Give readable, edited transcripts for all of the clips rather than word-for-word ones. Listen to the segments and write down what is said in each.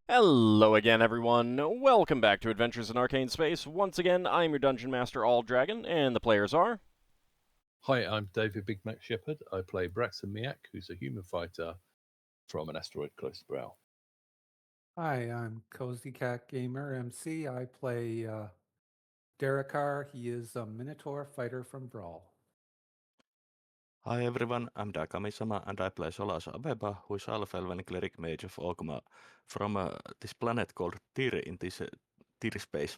Hello again, everyone. Welcome back to Adventures in Arcane Space. Once again, I'm your Dungeon Master, Dragon, and the players are... Hi, I'm David Big Mac Shepherd. I play Braxon Miacc, who's a human fighter from an asteroid close to Brow. Hi, I'm Cozy Cat Gamer MC. I play Darrakar. He is a Minotaur fighter from Brawl. Hi everyone, I'm Dakami-sama and I play Solas Ebha, who is Half-Elven Cleric Mage of Ogma from this planet called Tyr in this Tirspace.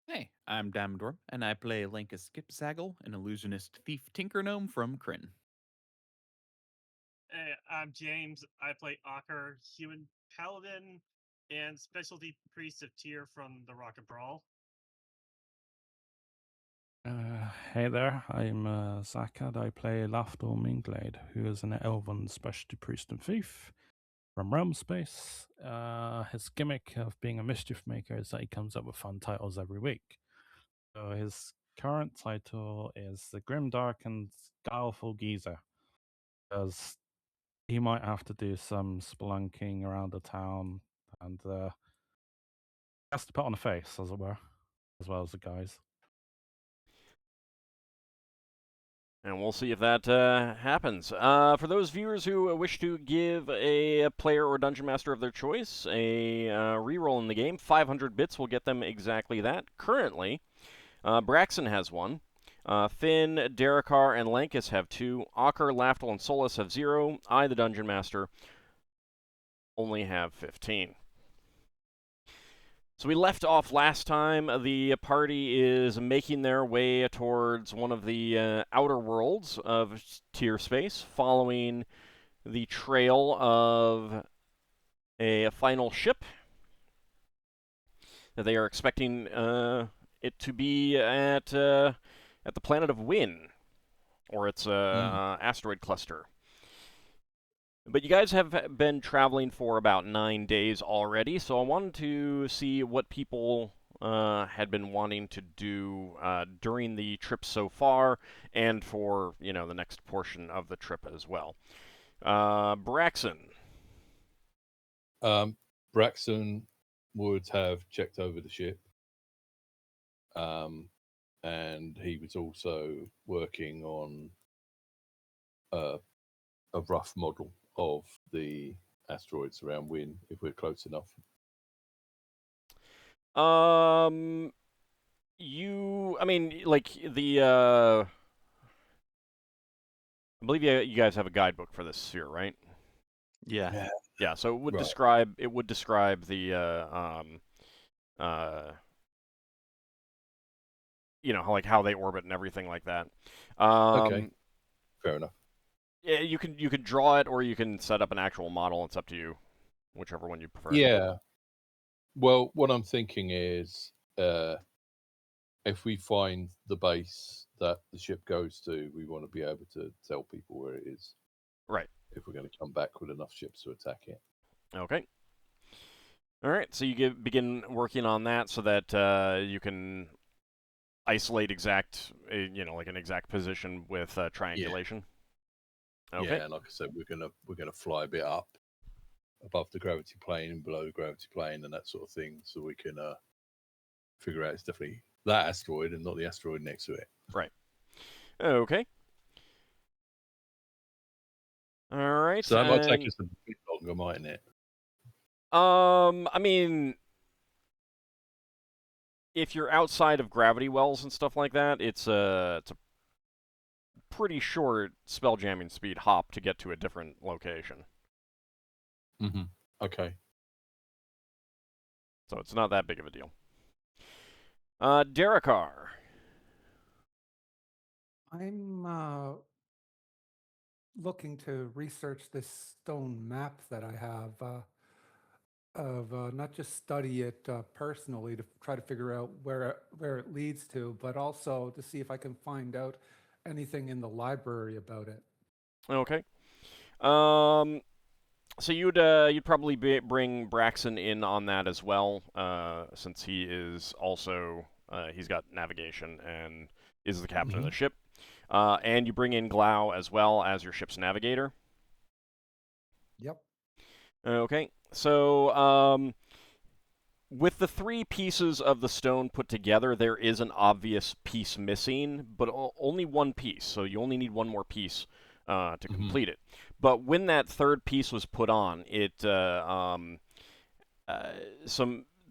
Hey, I'm Damdor, and I play Lankas Skipzaggle, an Illusionist thief tinker gnome from Kryn. Hey, I'm James. I play Ockar, Human Paladin, and Specialty Priest of Tyr from the Rocket Brawl. Hey there, I'm Zakhan. I play Lafdul Moonglade, who is an elven specialty priest and thief from Realm Space. His gimmick of being a Mischiefmaker is that he comes up with fun titles every week. So his current title is the Grimdark and Guileful Geezer, because he might have to do some spelunking around the town and has to put on a face, as it were, as well as the guys. And we'll see if that happens. For those viewers who wish to give a player or dungeon master of their choice a reroll in the game, 500 bits will get them exactly that. Currently, Braxon has one. Finn, Darrakar, and Lankas have 2. Ockar, Lafdul, and Solas have 0. I, the dungeon master, only have 15. So we left off last time. The party is making their way towards one of the outer worlds of Tirspace, following the trail of a final ship that they are expecting it to be at the planet of Wynn, or its asteroid cluster. But you guys have been traveling for about 9 days already, so I wanted to see what people had been wanting to do during the trip so far, and for, the next portion of the trip as well. Braxon. Braxon would have checked over the ship, and he was also working on a rough model of the asteroids around Wynn, if we're close enough. I believe you guys have a guidebook for this sphere, right? Yeah. Yeah, so it would Right. describe the how they orbit and everything like that. Okay, fair enough. Yeah, you can draw it, or you can set up an actual model. It's up to you, whichever one you prefer. Yeah. Well, what I'm thinking is, if we find the base that the ship goes to, we want to be able to tell people where it is. Right. If we're going to come back with enough ships to attack it. Okay. All right. So you begin working on that so that you can isolate like an exact position with triangulation. Yeah. Okay. Yeah, and like I said, we're gonna fly a bit up above the gravity plane and below the gravity plane and that sort of thing, so we can figure out it's definitely that asteroid and not the asteroid next to it. Right. Okay. All right. So that might take us a bit longer, mightn't it? I mean, if you're outside of gravity wells and stuff like that, it's a pretty short spell jamming speed hop to get to a different location. Mm-hmm. Okay. So it's not that big of a deal. Darrakar. I'm looking to research this stone map that I have, of not just study it personally to try to figure out where it leads to, but also to see if I can find out anything in the library about it. Okay. So you'd probably bring Braxon in on that as well, since he is also he's got navigation and is the captain of the ship. And you bring in Glau as well as your ship's navigator. Yep. Okay, so with the 3 pieces of the stone put together, there is an obvious piece missing, but only one piece, so you only need one more piece to complete it. But when that 3rd piece was put on,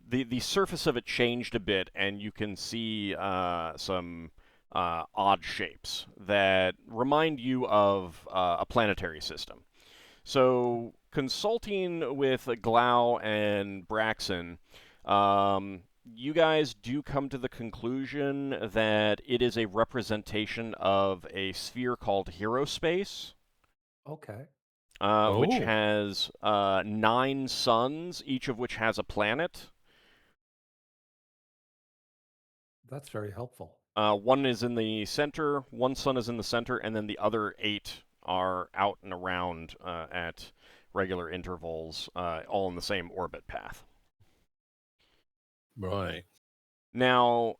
the surface of it changed a bit, and you can see some odd shapes that remind you of a planetary system. So, consulting with Glau and Braxon, you guys do come to the conclusion that it is a representation of a sphere called Hero Space, Okay. which Oh. has 9 suns, each of which has a planet. That's very helpful. One is in the center, one sun is in the center, and then the other 8 are out and around at regular intervals, all in the same orbit path. Right. Now,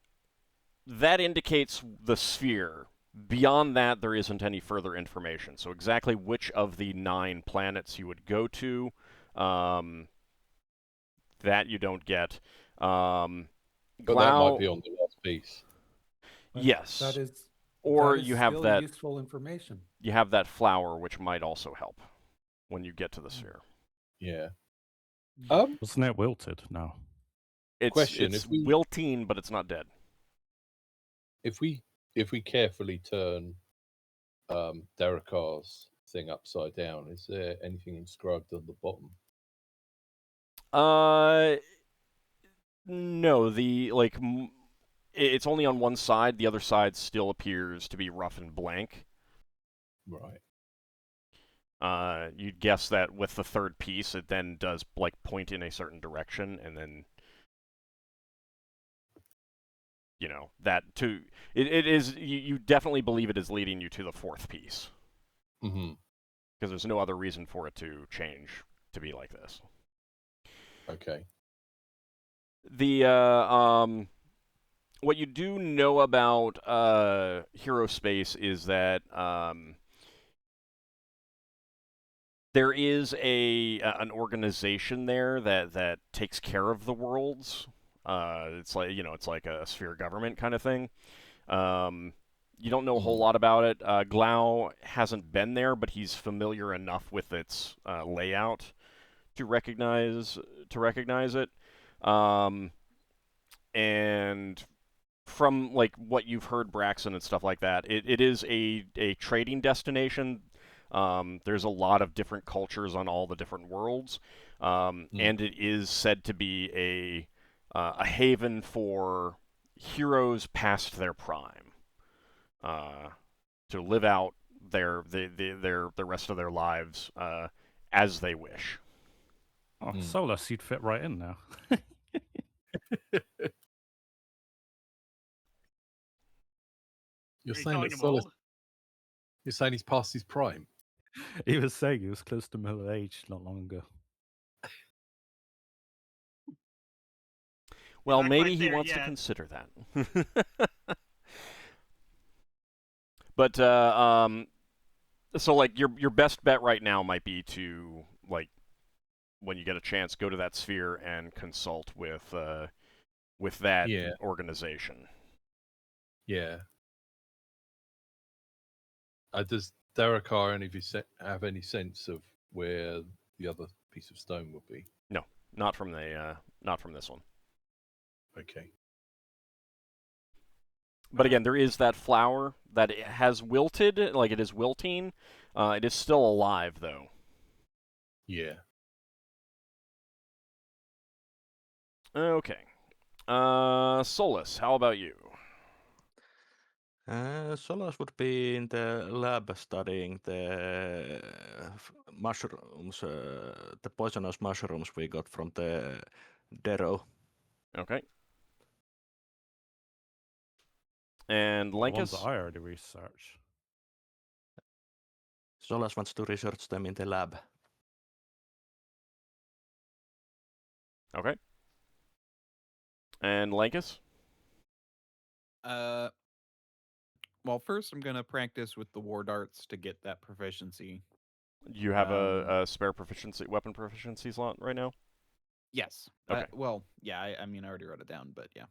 that indicates the sphere. Beyond that, there isn't any further information. So exactly which of the 9 planets you would go to, that you don't get. But that might be on the last piece. But Yes. That is. Or that is you have still that. useful information. You have that flower, which might also help when you get to the sphere. Yeah. Wasn't it wilted? No. Question, It's if we- wilting, but it's not dead. If we carefully turn Darrakar's thing upside down, is there anything inscribed on the bottom? No. It's only on one side. The other side still appears to be rough and blank. Right. You'd guess that with the 3rd piece, it then does point in a certain direction, and then it is. You definitely believe it is leading you to the 4th piece. Mm-hmm. Because there's no other reason for it to change to be like this. Okay. What you do know about Hero Space is that there is an organization there that takes care of the worlds. It's like a sphere government kind of thing. You don't know a whole lot about it. Glau hasn't been there, but he's familiar enough with its layout to recognize it. And from what you've heard Braxon and stuff like that, it is a trading destination. There's a lot of different cultures on all the different worlds, and it is said to be a haven for heroes past their prime, to live out the rest of their lives as they wish. Oh, Solas, you'd fit right in now. You're Are you saying calling that him Solas, old? you're saying he's past his prime? He was saying he was close to middle age not long ago. Well, Not maybe quite he there wants to yet. consider that. But so your best bet right now might be to when you get a chance, go to that sphere and consult with that organization. Yeah. Does Darrakar have any sense of where the other piece of stone would be? No, not from this one. Okay. But again, there is that flower that it has wilted, like it is wilting. It is still alive, though. Yeah. Okay. Solas, how about you? Solas would be in the lab studying the mushrooms, the poisonous mushrooms we got from the Darrow. Okay. And The ones Lankas? that I already researched. Solas wants to research them in the lab. Okay. And Lankas? Well, first I'm gonna practice with the war darts to get that proficiency. Do you have a spare weapon proficiency slot right now? Yes. Okay. Well, yeah. I mean, I already wrote it down, but yeah.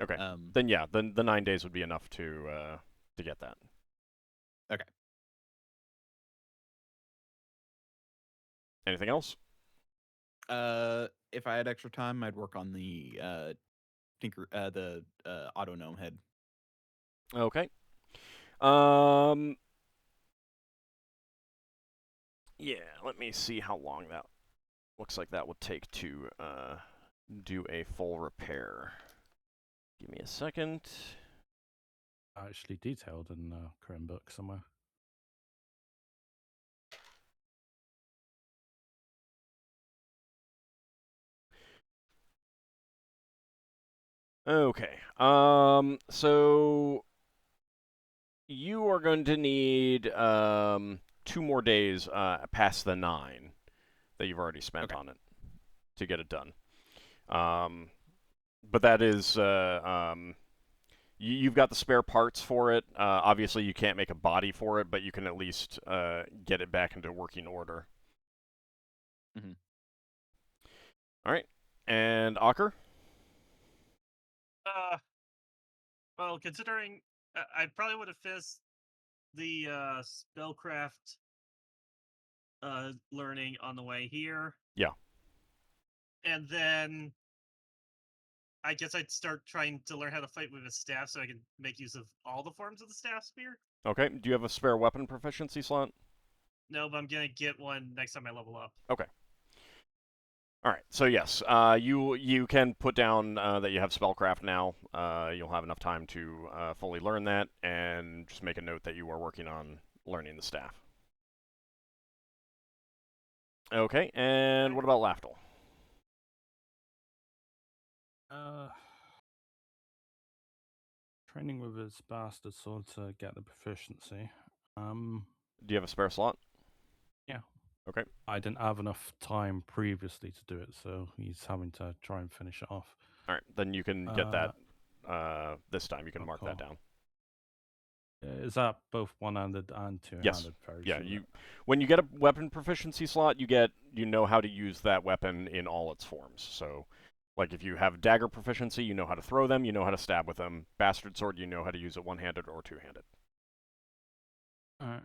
Okay. Then yeah, the 9 days would be enough to get that. Okay. Anything else? If I had extra time, I'd work on the auto gnome head. Okay. Yeah, let me see how long that looks like that would take to do a full repair. Give me a second. Actually detailed in the current book somewhere. Okay. So you are going to need 2 more days past the 9 that you've already spent on it to get it done. But that is you've got the spare parts for it. Obviously, you can't make a body for it, but you can at least get it back into working order. Mm-hmm. All right. And Ockar? Well, considering I probably would have finished the spellcraft learning on the way here. Yeah. And then I guess I'd start trying to learn how to fight with a staff so I can make use of all the forms of the staff spear. Okay. Do you have a spare weapon proficiency slot? No, but I'm going to get one next time I level up. Okay. All right. So yes, you can put down that you have spellcraft now. You'll have enough time to fully learn that, and just make a note that you are working on learning the staff. Okay. And what about Lafdul? Training with his bastard sword to get the proficiency. Do you have a spare slot? Yeah. Okay. I didn't have enough time previously to do it, so he's having to try and finish it off. All right. Then you can get that this time. You can mark that down. Is that both one-handed and two-handed? Yes. Yeah. When you get a weapon proficiency slot, you know how to use that weapon in all its forms. So, like if you have dagger proficiency, you know how to throw them, you know how to stab with them. Bastard sword, you know how to use it one-handed or two-handed. All right.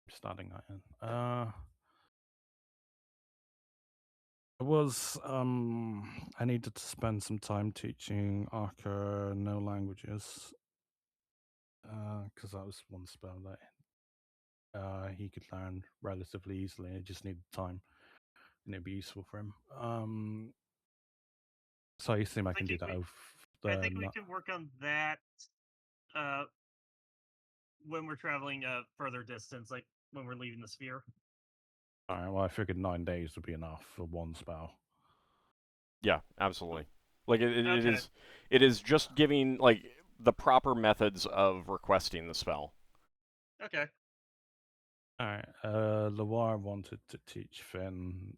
Starting that in. I needed to spend some time teaching Ockar no languages. Because that was one spell that he could learn relatively easily. It just needed time, and it'd be useful for him. So I assume I can do that. I think we can work on that when we're traveling a further distance, like when we're leaving the sphere. All right. Well, I figured 9 days would be enough for one spell. Yeah, absolutely. Like it is just giving like the proper methods of requesting the spell. Okay. All right. Loire wanted to teach Finn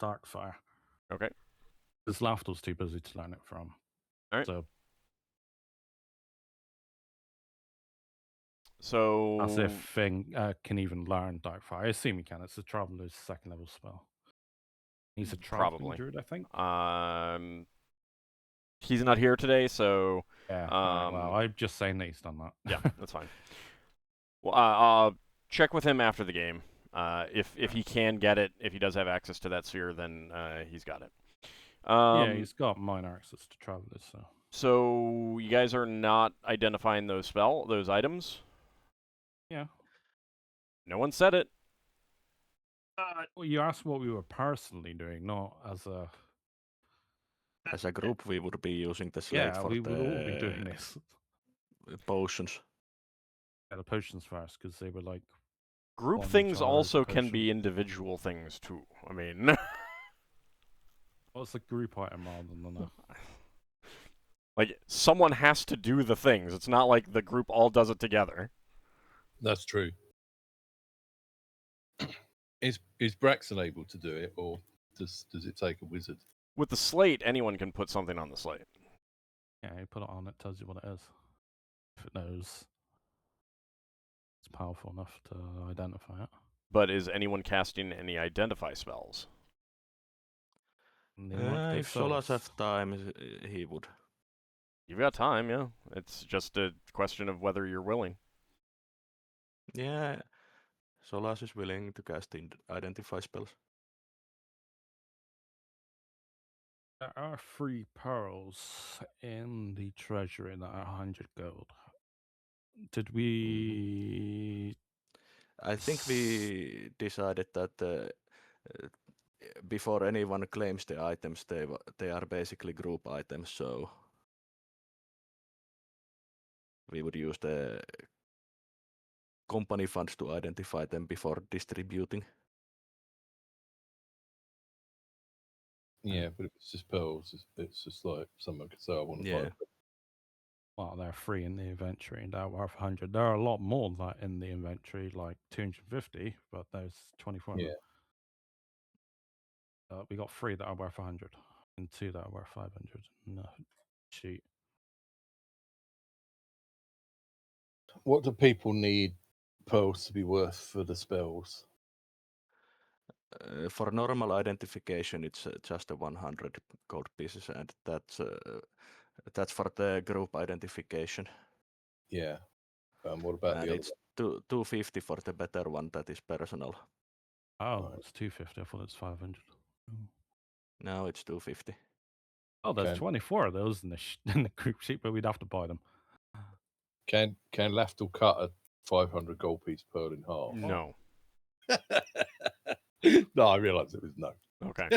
Darkfire. Okay. Because Lafdul's too busy to learn it from. All right. So as if Finn can even learn Darkfire. I assume he can. It's a Traveler's 2nd level spell. He's a Traveling Druid, I think. He's not here today, so yeah. Well, I'm just saying that he's done that. Yeah, that's fine. Well, I'll check with him after the game. If he can get it, if he does have access to that sphere, then he's got it. Yeah, he's got minor access to Travelers. So you guys are not identifying those items? Yeah. No one said it. Well, you asked what we were personally doing, not as a... As a group, we would be using the slate yeah, for we would all be doing this. Potions. Yeah, the potions first, because they were like... Group things also can be individual things, too. I mean... What's a group item rather than a... Like, someone has to do the things. It's not like the group all does it together. That's true. Is Braxon able to do it, or does it take a wizard? With the slate, anyone can put something on the slate. Yeah, you put it on, it tells you what it is. If it knows it's powerful enough to identify it. But is anyone casting any identify spells? And in my case, If Solas Solas. have time, he would. You've got time, yeah. It's just a question of whether you're willing. Yeah, Solas is willing to cast identify spells. There are 3 pearls in the treasury that are 100 gold. Did we... I think we decided that before anyone claims the items, they are basically group items, so we would use the company funds to identify them before distributing. Yeah, but if it's just pearls, it's just like someone could say, I want to Yeah. buy. Well, there are 3 in the inventory and they're worth 100. There are a lot more like in the inventory, like 250, but there's 24 of Yeah. them. We got 3 that are worth 100 and 2 that are worth 500. No, sheet. What do people need pearls to be worth for the spells? For normal identification, it's just a 100 gold pieces, and that's for the group identification. Yeah. What about And the it's 250 for the better one that is personal. Oh, Right. it's 250. I thought it's 500. Now it's 250. Oh, there's Okay. 24 of those in the in the group sheet, but we'd have to buy them. Can Lafdul cut a 500 gold piece pearl in half? No. No, I realised it was no. Okay.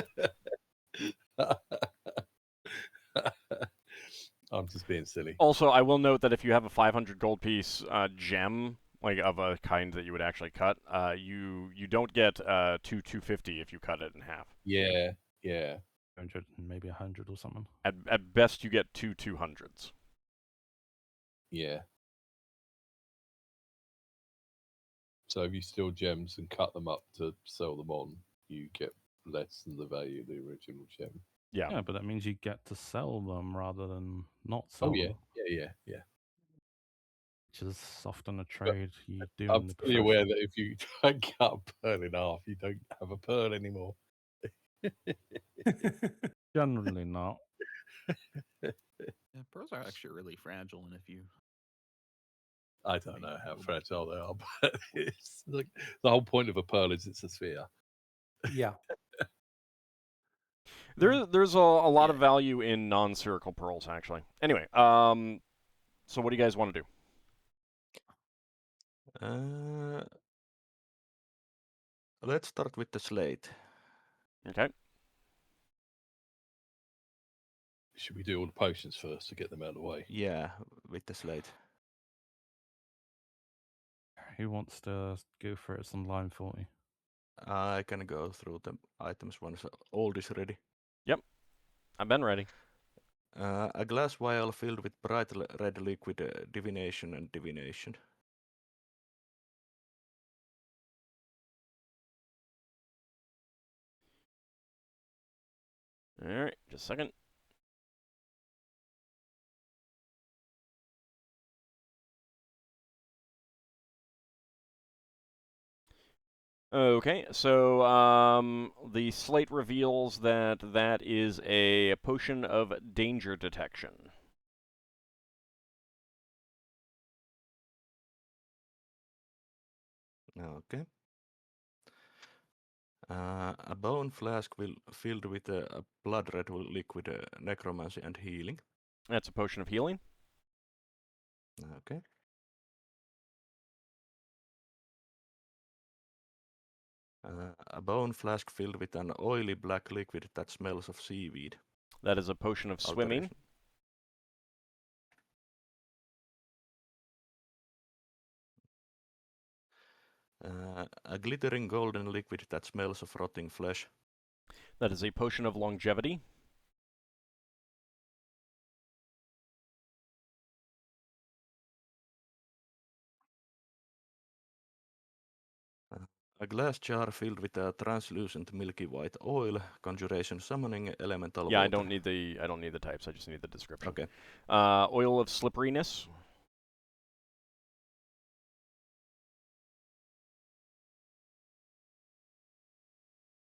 I'm just being silly. Also, I will note that if you have a 500 gold piece gem, like of a kind that you would actually cut, you don't get 250 if you cut it in half. Yeah, yeah. 100 and maybe 100 or something. At best, you get 200s. Yeah. So if you steal gems and cut them up to sell them on, you get less than the value of the original gem. Yeah. Yeah, but that means you get to sell them rather than not sell Oh yeah, them, yeah. which is often a trade you do I'm in the fully aware profession. that if you try and cut a pearl in half, you don't have a pearl anymore. Generally not. Yeah, pearls are actually really fragile, and if you I don't know how fragile they are, but it's like the whole point of a pearl is it's a sphere. Yeah. There's a lot of value in non-spherical pearls, actually. Anyway, so what do you guys want to do? Let's start with the slate. Okay. Should we do all the potions first to get them out of the way? Yeah, with the slate. Who wants to go for it? It's on line 40. I can go through the items once all is ready. I've been ready. A glass vial filled with bright red liquid, divination and divination. All right, just a second. Okay, so the slate reveals that that is a potion of danger detection. Okay. A bone flask filled with a blood red liquid, necromancy and healing. That's a potion of healing. Okay. A bone flask filled with an oily black liquid that smells of seaweed. That is a potion of swimming. A glittering golden liquid that smells of rotting flesh. That is a potion of longevity. A glass jar filled with a translucent milky white oil, conjuration summoning elemental Yeah, water. I don't need the types. I just need the description. Okay. Oil of slipperiness.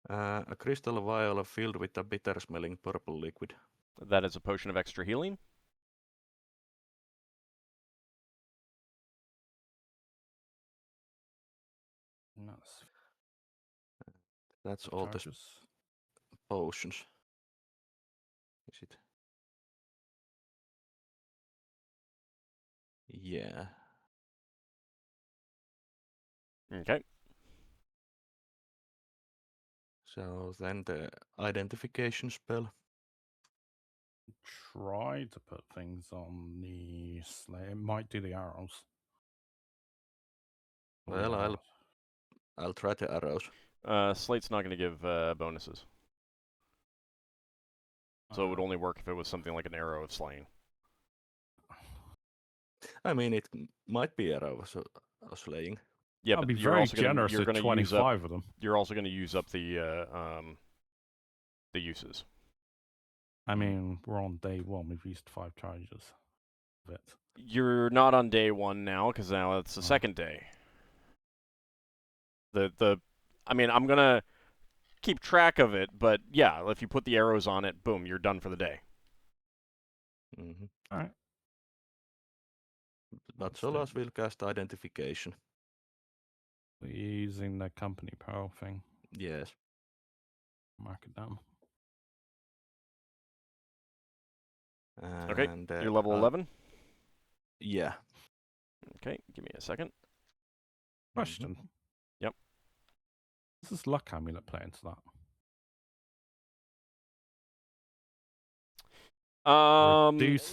A crystal vial filled with a bitter-smelling purple liquid. That is a potion of extra healing. That's all the potions. Is it? Yeah. Okay. So then the identification spell. Try to put things on the sleigh. It might do the arrows. Well, I'll try the arrows. Slate's not going to give bonuses. So it would only work if it was something like an arrow of slaying. I mean, it might be arrow of slaying. Yeah, I'll but be you're very also gonna, generous you're at going to use up 25 of them. You're also going to use up the uses. I mean, we're on day 1. We've used 5 charges of it. You're not on day 1 now because now it's the second day. I mean, I'm gonna keep track of it, but yeah, if you put the arrows on it, boom, you're done for the day. Mm-hmm. All right. But Solas will cast identification. We're using the company pearl thing. Yes. Mark it down. Okay, And, you're level 11? Yeah. Okay, give me a second. Question. Yep. Does this luck amulet play into that?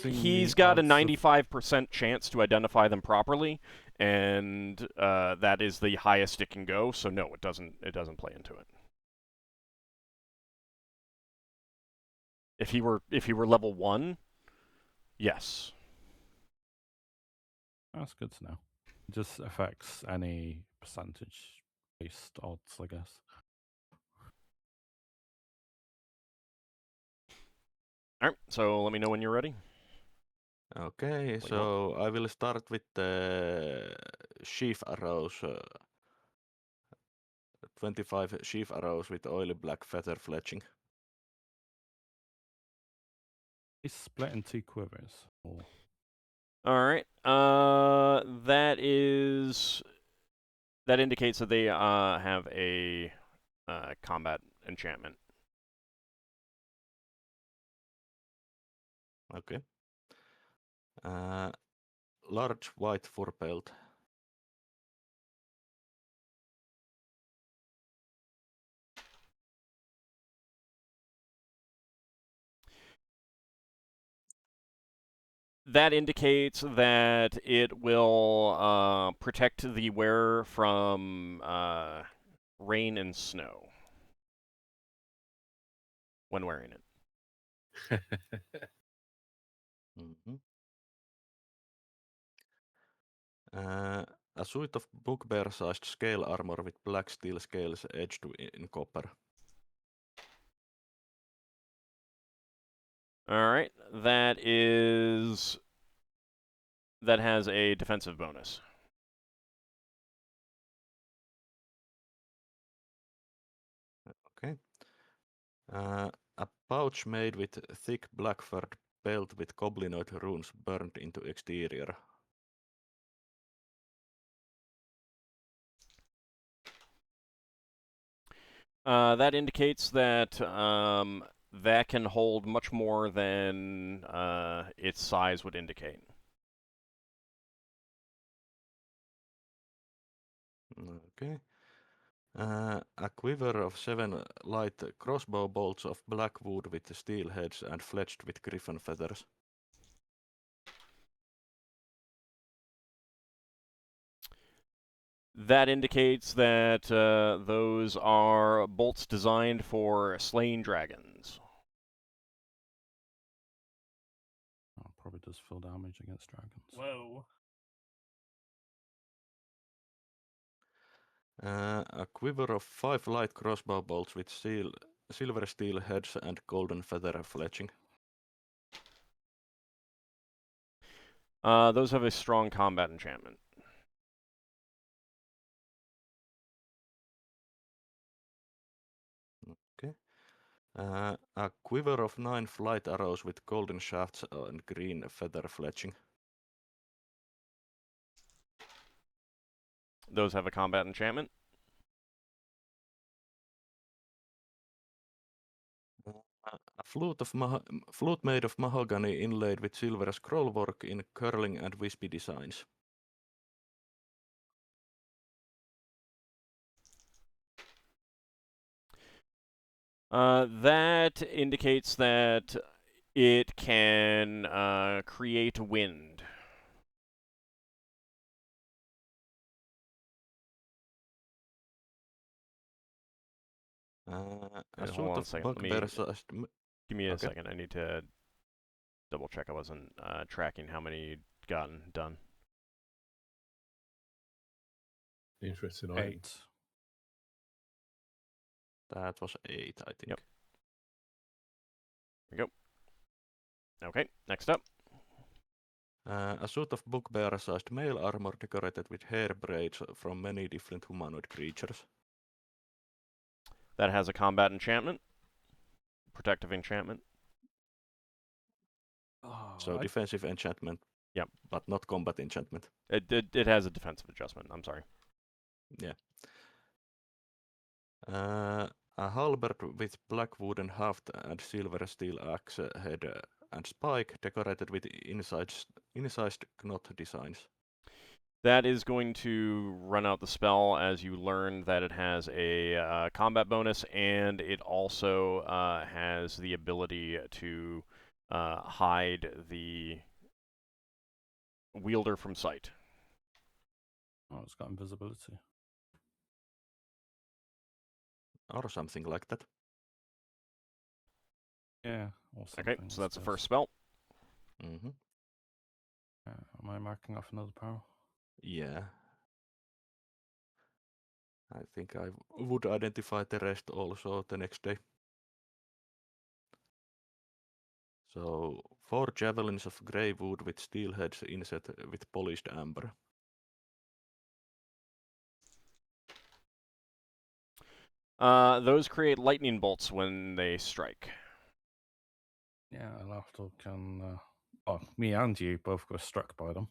He's got a 95% chance to identify them properly, and that is the highest it can go. So no, it doesn't play into it. If he were level 1, yes. That's good to know. It just affects any percentage-based odds, I guess. All right, so let me know when you're ready. Okay, so I will start with the sheaf arrows. 25 sheaf arrows with oily black feather fletching. It's split in 2 quivers. Or... All right. That indicates that they have a combat enchantment. Okay. Large white fur pelt. That indicates that it will protect the wearer from rain and snow when wearing it. Mm-hmm. A suit of bugbear-sized scale armor with black steel scales edged in copper. All right, that has a defensive bonus. Okay. A pouch made with thick black furred belt with goblinoid runes burned into exterior. That indicates that that can hold much more than its size would indicate. Okay. A quiver of 7 light crossbow bolts of black wood with steel heads and fletched with griffin feathers. That indicates that those are bolts designed for slaying dragons. Oh, probably does full damage against dragons. Whoa. A quiver of 5 light crossbow bolts with silver steel heads and golden feather fletching. Those have a strong combat enchantment. Okay. A quiver of 9 flight arrows with golden shafts and green feather fletching. Those have a combat enchantment. A flute made of mahogany inlaid with silver scrollwork in curling and wispy designs. That indicates that it can create wind. A Hold suit on a of second. bugbear-sized... Give me a Okay. second. I need to double check I wasn't tracking how many you'd gotten done. Interesting item. 8. That was 8, I think. Yep. There we go. Okay, next up. A suit of bugbear-sized male armor decorated with hair braids from many different humanoid creatures. That has a combat enchantment. Protective enchantment. Oh, So defensive enchantment. Yep. But not combat enchantment. It has a defensive adjustment. I'm sorry. Yeah. A halberd with black wooden haft and silver steel axe head and spike decorated with incised knot designs. That is going to run out the spell as you learn that it has a combat bonus, and it also has the ability to hide the wielder from sight. Oh, it's got invisibility. Or something like that. Yeah, or something. Okay, so that's the instead. first spell. Mm-hmm. Am I marking off another power? Yeah. I think I would identify the rest also the next day. So 4 javelins of grey wood with steel heads inset with polished amber. Those create lightning bolts when they strike. Yeah, Lafdul can. Me and you both got struck by them.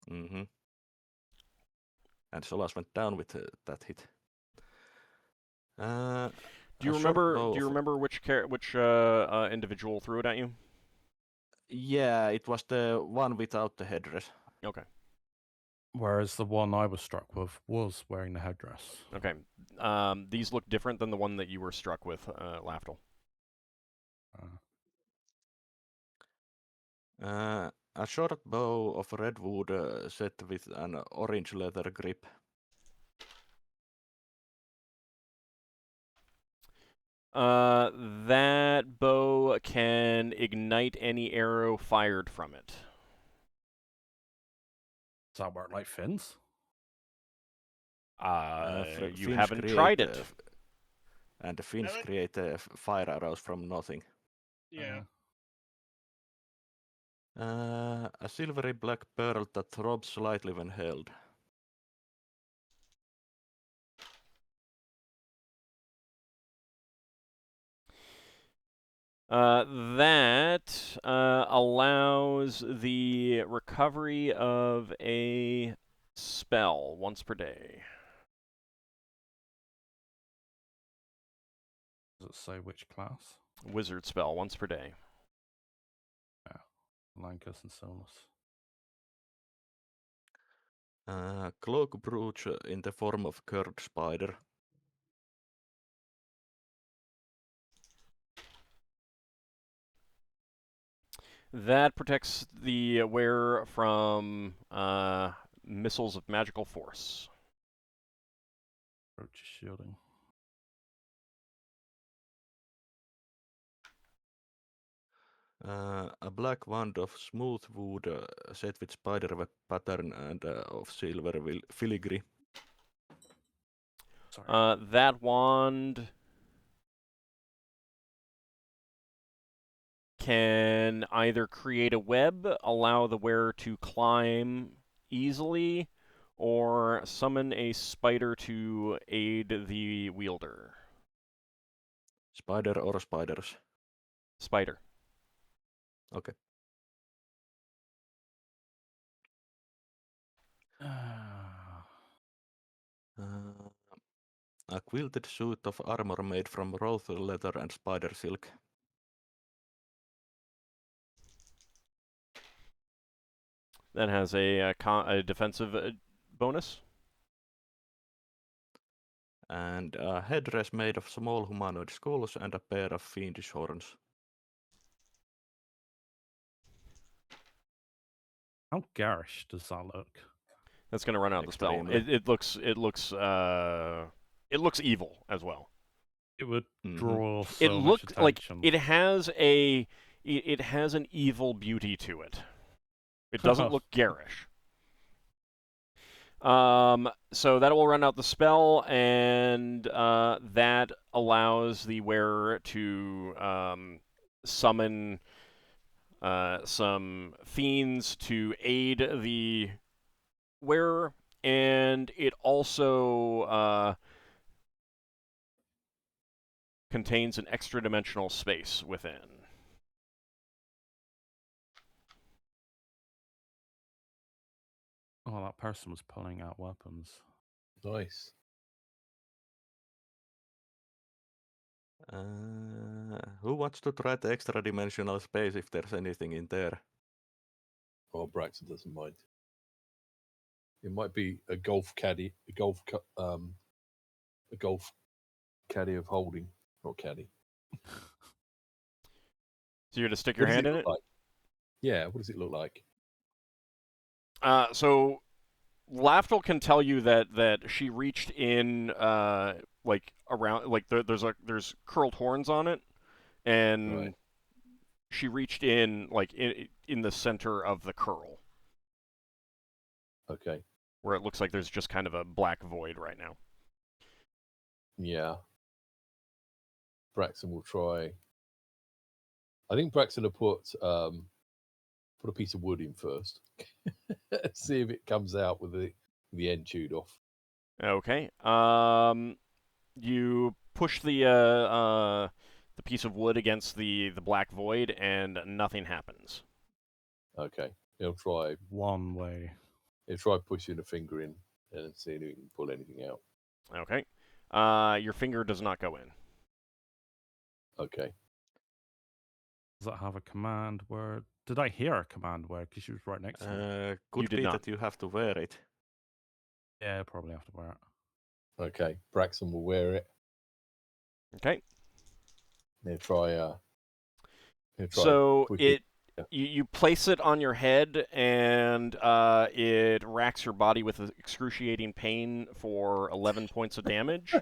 Mm-hmm. And Solas went down with that hit. Do you remember which individual threw it at you? Yeah, it was the one without the headdress. Okay. Whereas the one I was struck with was wearing the headdress. Okay. These look different than the one that you were struck with, Lafdul. A short bow of red wood set with an orange leather grip. That bow can ignite any arrow fired from it. Does that work like Finn's? You Finns haven't create, tried it. And the Finns like- create fire arrows from nothing. Yeah. A silvery black pearl that throbs slightly when held. That allows the recovery of a spell once per day. Does it say which class? Wizard spell once per day. Lankas and Solas. Cloak brooch in the form of curved spider. That protects the wearer from missiles of magical force. Roach shielding. A black wand of smooth wood set with spiderweb pattern and of silver filigree. Sorry. That wand can either create a web, allow the wearer to climb easily, or summon a spider to aid the wielder. Spider or spiders? Spider. Okay. A quilted suit of armor made from raw leather and spider silk. That has a defensive bonus. And a headdress made of small humanoid skulls and a pair of fiendish horns. How garish does that look? That's going to run out the spell. Extremely. It looks evil as well. It would Mhm. draw It so much looked like attention. it has an evil beauty to it. It doesn't look garish. So that will run out the spell, and that allows the wearer to summon some fiends to aid the wearer, and it also contains an extra-dimensional space within. Oh, that person was pulling out weapons. Nice. Who wants to try the extra dimensional space if there's anything in there? Oh, Braxon doesn't mind. It might be a golf caddy, a golf caddy of holding, not caddy. So you're to stick What your does hand it in look it? like? Yeah, what does it look like? So Lafdul can tell you that she reached in like around like there's curled horns on it, and Right. she reached in like in the center of the curl, Okay. where it looks like there's just kind of a black void right now. Yeah. Braxon will try. I think Braxon will put a piece of wood in first. See if it comes out with the end chewed off. Okay. You push the piece of wood against the black void, and nothing happens. Okay. He'll try One way. pushing a finger in and seeing if he can pull anything out. Okay. Your finger does not go in. Okay. Does that have a command word? Did I hear a command word? Because she was right next to me. Could did be not. that you have to wear it. Yeah, probably have to wear it. Okay. Braxon will wear it. Okay. He'll try. So pushing. you place it on your head, and it racks your body with excruciating pain for 11 points of damage.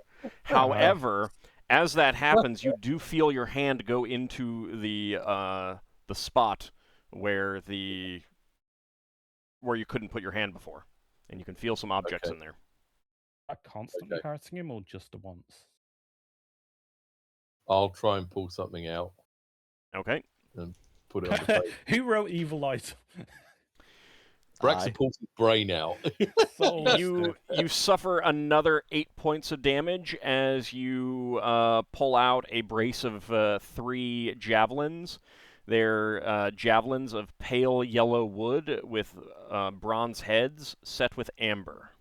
However, as that happens, you do feel your hand go into the spot where you couldn't put your hand before, and you can feel some objects in there. Are constantly Okay. hurting him or just the once? I'll try and pull something out Okay. and put it on the face. Who wrote evil item? Braxton Aye. pulls his brain out. Solas You did. suffer another 8 points of damage as you pull out a brace of 3 javelins. They're javelins of pale yellow wood with bronze heads set with amber.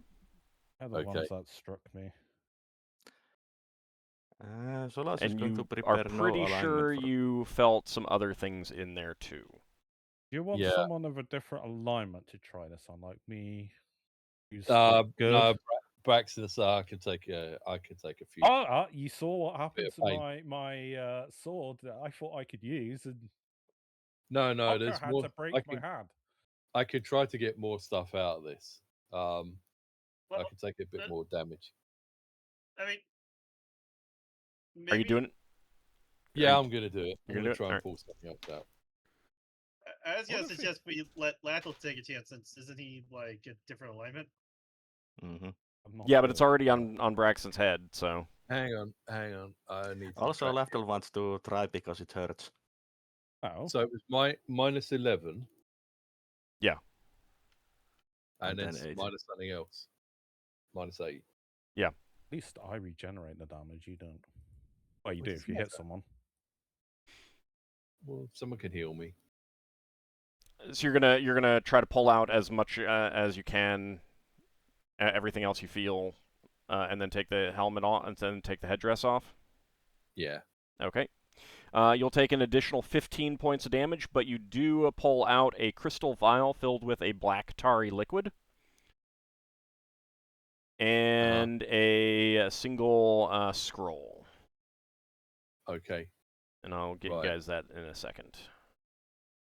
They're the Okay. ones that struck me. Solas is And going to you prepare are no pretty alignment sure for... you felt some other things in there too. Do you want Yeah. someone of a different alignment to try this on, like me? Who's No, good? Braxton. I could take a few. Oh, you saw what happened of to pain. my sword that I thought I could use, and No, Ockar there's had more. to break my hand. I could try to get more stuff out of this. I Well, could take a bit more damage. I mean, Are you maybe doing it? Yeah, I'm gonna do it. I'm You're gonna gonna do it? try and Alright. pull something else out. I was gonna What if suggest we let Lafdul take a chance, since isn't he like a different alignment? Mm-hmm. I'm not Yeah, but it's sure. already on Braxton's head, so. Hang on. I need to. Also, track. Lafdul wants to try because it hurts. Oh, So it was my -11. Yeah. And then then 8. minus something else. -8. at least I regenerate the damage. You don't. Well, you Which do is if you hit someone. Well, someone can heal me. So you're gonna try to pull out as much as you can, everything else you feel, and then take the helmet off, and then take the headdress off. Yeah. Okay. You'll take an additional 15 points of damage, but you do pull out a crystal vial filled with a black tarry liquid and a single scroll. Okay. And I'll get you Right. guys that in a second.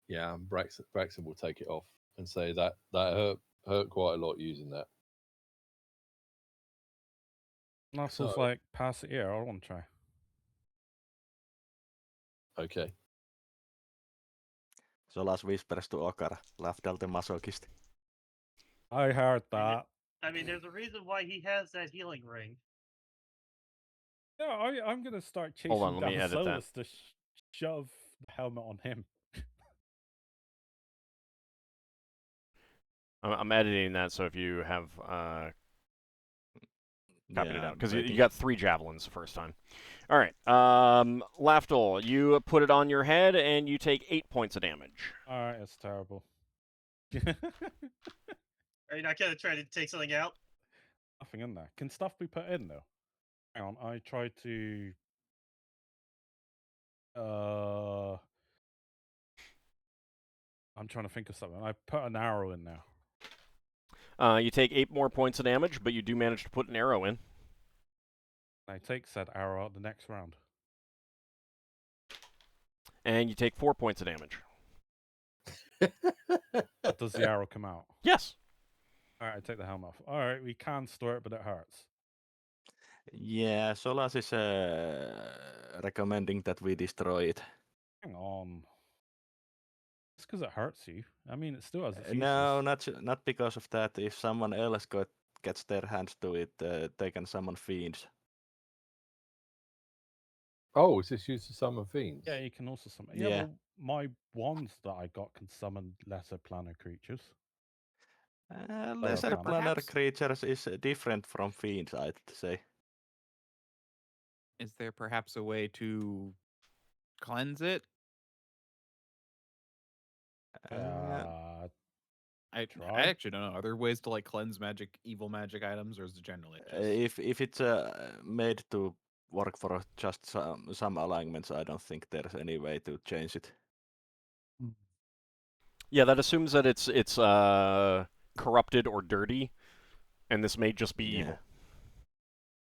Yeah, and Braxon will take it off and say that hurt quite a lot using that. Naftal's So- like, pass it here. I want to try. Okay. Solas whispers to Ockar, Lafdul the masochist. I heard I mean, that. I mean, there's a reason why he has that healing ring. Yeah, I'm gonna start chasing Hold on, let me down edit that. Solas to shove the helmet on him. I'm editing that, so if you have copied it out, because you waiting. got 3 javelins the first time. All right, Lafdul, you put it on your head, and you take 8 points of damage. All right, it's terrible. Are you not gonna try to take something out? Nothing in there. Can stuff be put in though? Hang on, I tried to. I'm trying to think of something. I put an arrow in there. You take 8 more points of damage, but you do manage to put an arrow in. I take said arrow out the next round. And you take 4 points of damage. But does the arrow come out? Yes. All right, I take the helmet off. All right, we can store it, but it hurts. Yeah, Solas is recommending that we destroy it. Hang on. It's because it hurts you. I mean, it still has its No, uses. not because of that. If someone else gets their hands to it, they can summon fiends. Oh, is this used to summon fiends? Yeah, you can also summon. Yeah, Yeah. well, my wands that I got can summon lesser planar creatures. Lesser planar. planar Perhaps- creatures is different from fiends, I'd say. Is there perhaps a way to cleanse it? I Try. actually don't know. Are there ways to like cleanse evil magic items, or is it generally just If it's made to work for just some alignments, I don't think there's any way to change it. Yeah, that assumes that it's corrupted or dirty, and this may just be evil.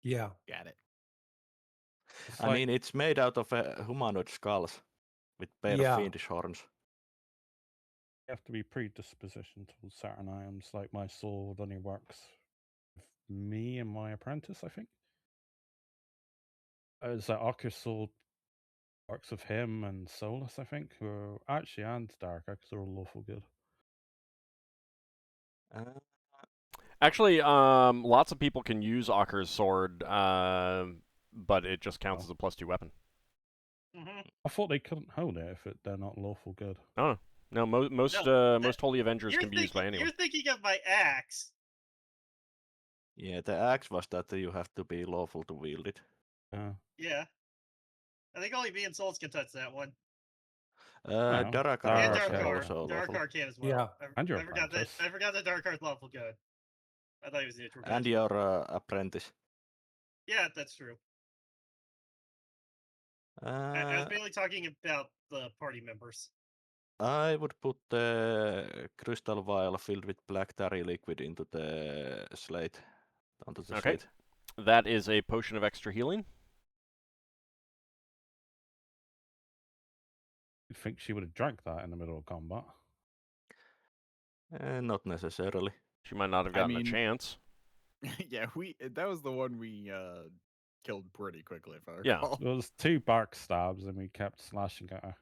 Yeah. got it? It's I like, mean, it's made out of humanoid skulls with pair Yeah. of fiendish horns. you have to be predispositioned towards certain items. Like my sword only works with me and my apprentice, I think. It's like Ockar's sword works with him and Solas, I think, who are actually, and Darrakar, because they're all lawful good. Actually, lots of people can use Ockar's sword, but it just counts Oh. as a +2 weapon. Mm-hmm. I thought they couldn't hold it if they're not lawful good. No, most Holy Avengers can be used by anyone. You're thinking of my axe. Yeah, the axe was that you have to be lawful to wield it. Yeah. I think only me and Souls can touch that one. Wow. Darrakar And was Darrakar. Darkar. also lawful. Darkar can as well. Yeah. And your I forgot that. apprentice. I forgot that Darkar's lawful good. I thought he was neutral. And good. your apprentice. Yeah, that's true. I was mainly talking about the party members. I would put the crystal vial filled with black tarry liquid into the slate. Onto the Okay. slate. That is a potion of extra healing. You'd think she would have drank that in the middle of combat. Not necessarily. She might not have I gotten a mean- chance. Yeah, that was the one we killed pretty quickly, if I Yeah. recall. There was 2 bark stabs and we kept slashing at her.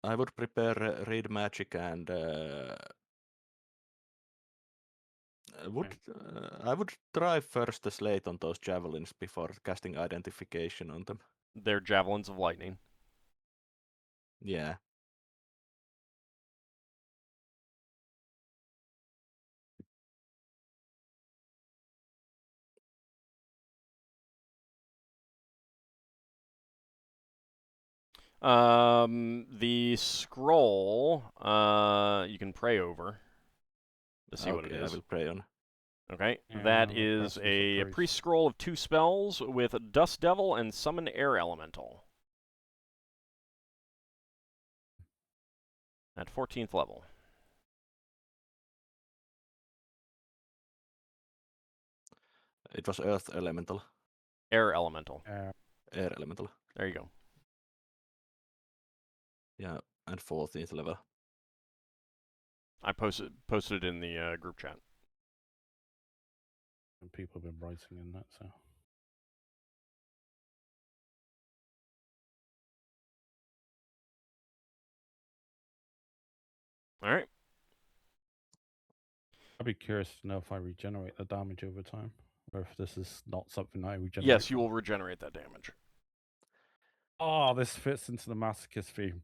I would prepare read magic and I would try first the slate on those javelins before casting identification on them. They're javelins of lightning. Yeah. The scroll, you can pray over to see what it Okay, I is. will pray on. Okay, Yeah, that the is Braxon's a priest. priest scroll of 2 spells with Dust Devil and Summon Air Elemental. At 14th level. It was Earth Elemental, Air Elemental. Air Elemental. There you go. Yeah, and 14th level. I posted it in the group chat. And people have been writing in that, so. All right. I'd be curious to know if I regenerate the damage over time, or if this is not something I regenerate. Yes, you will regenerate that damage. Oh, this fits into the masochist theme.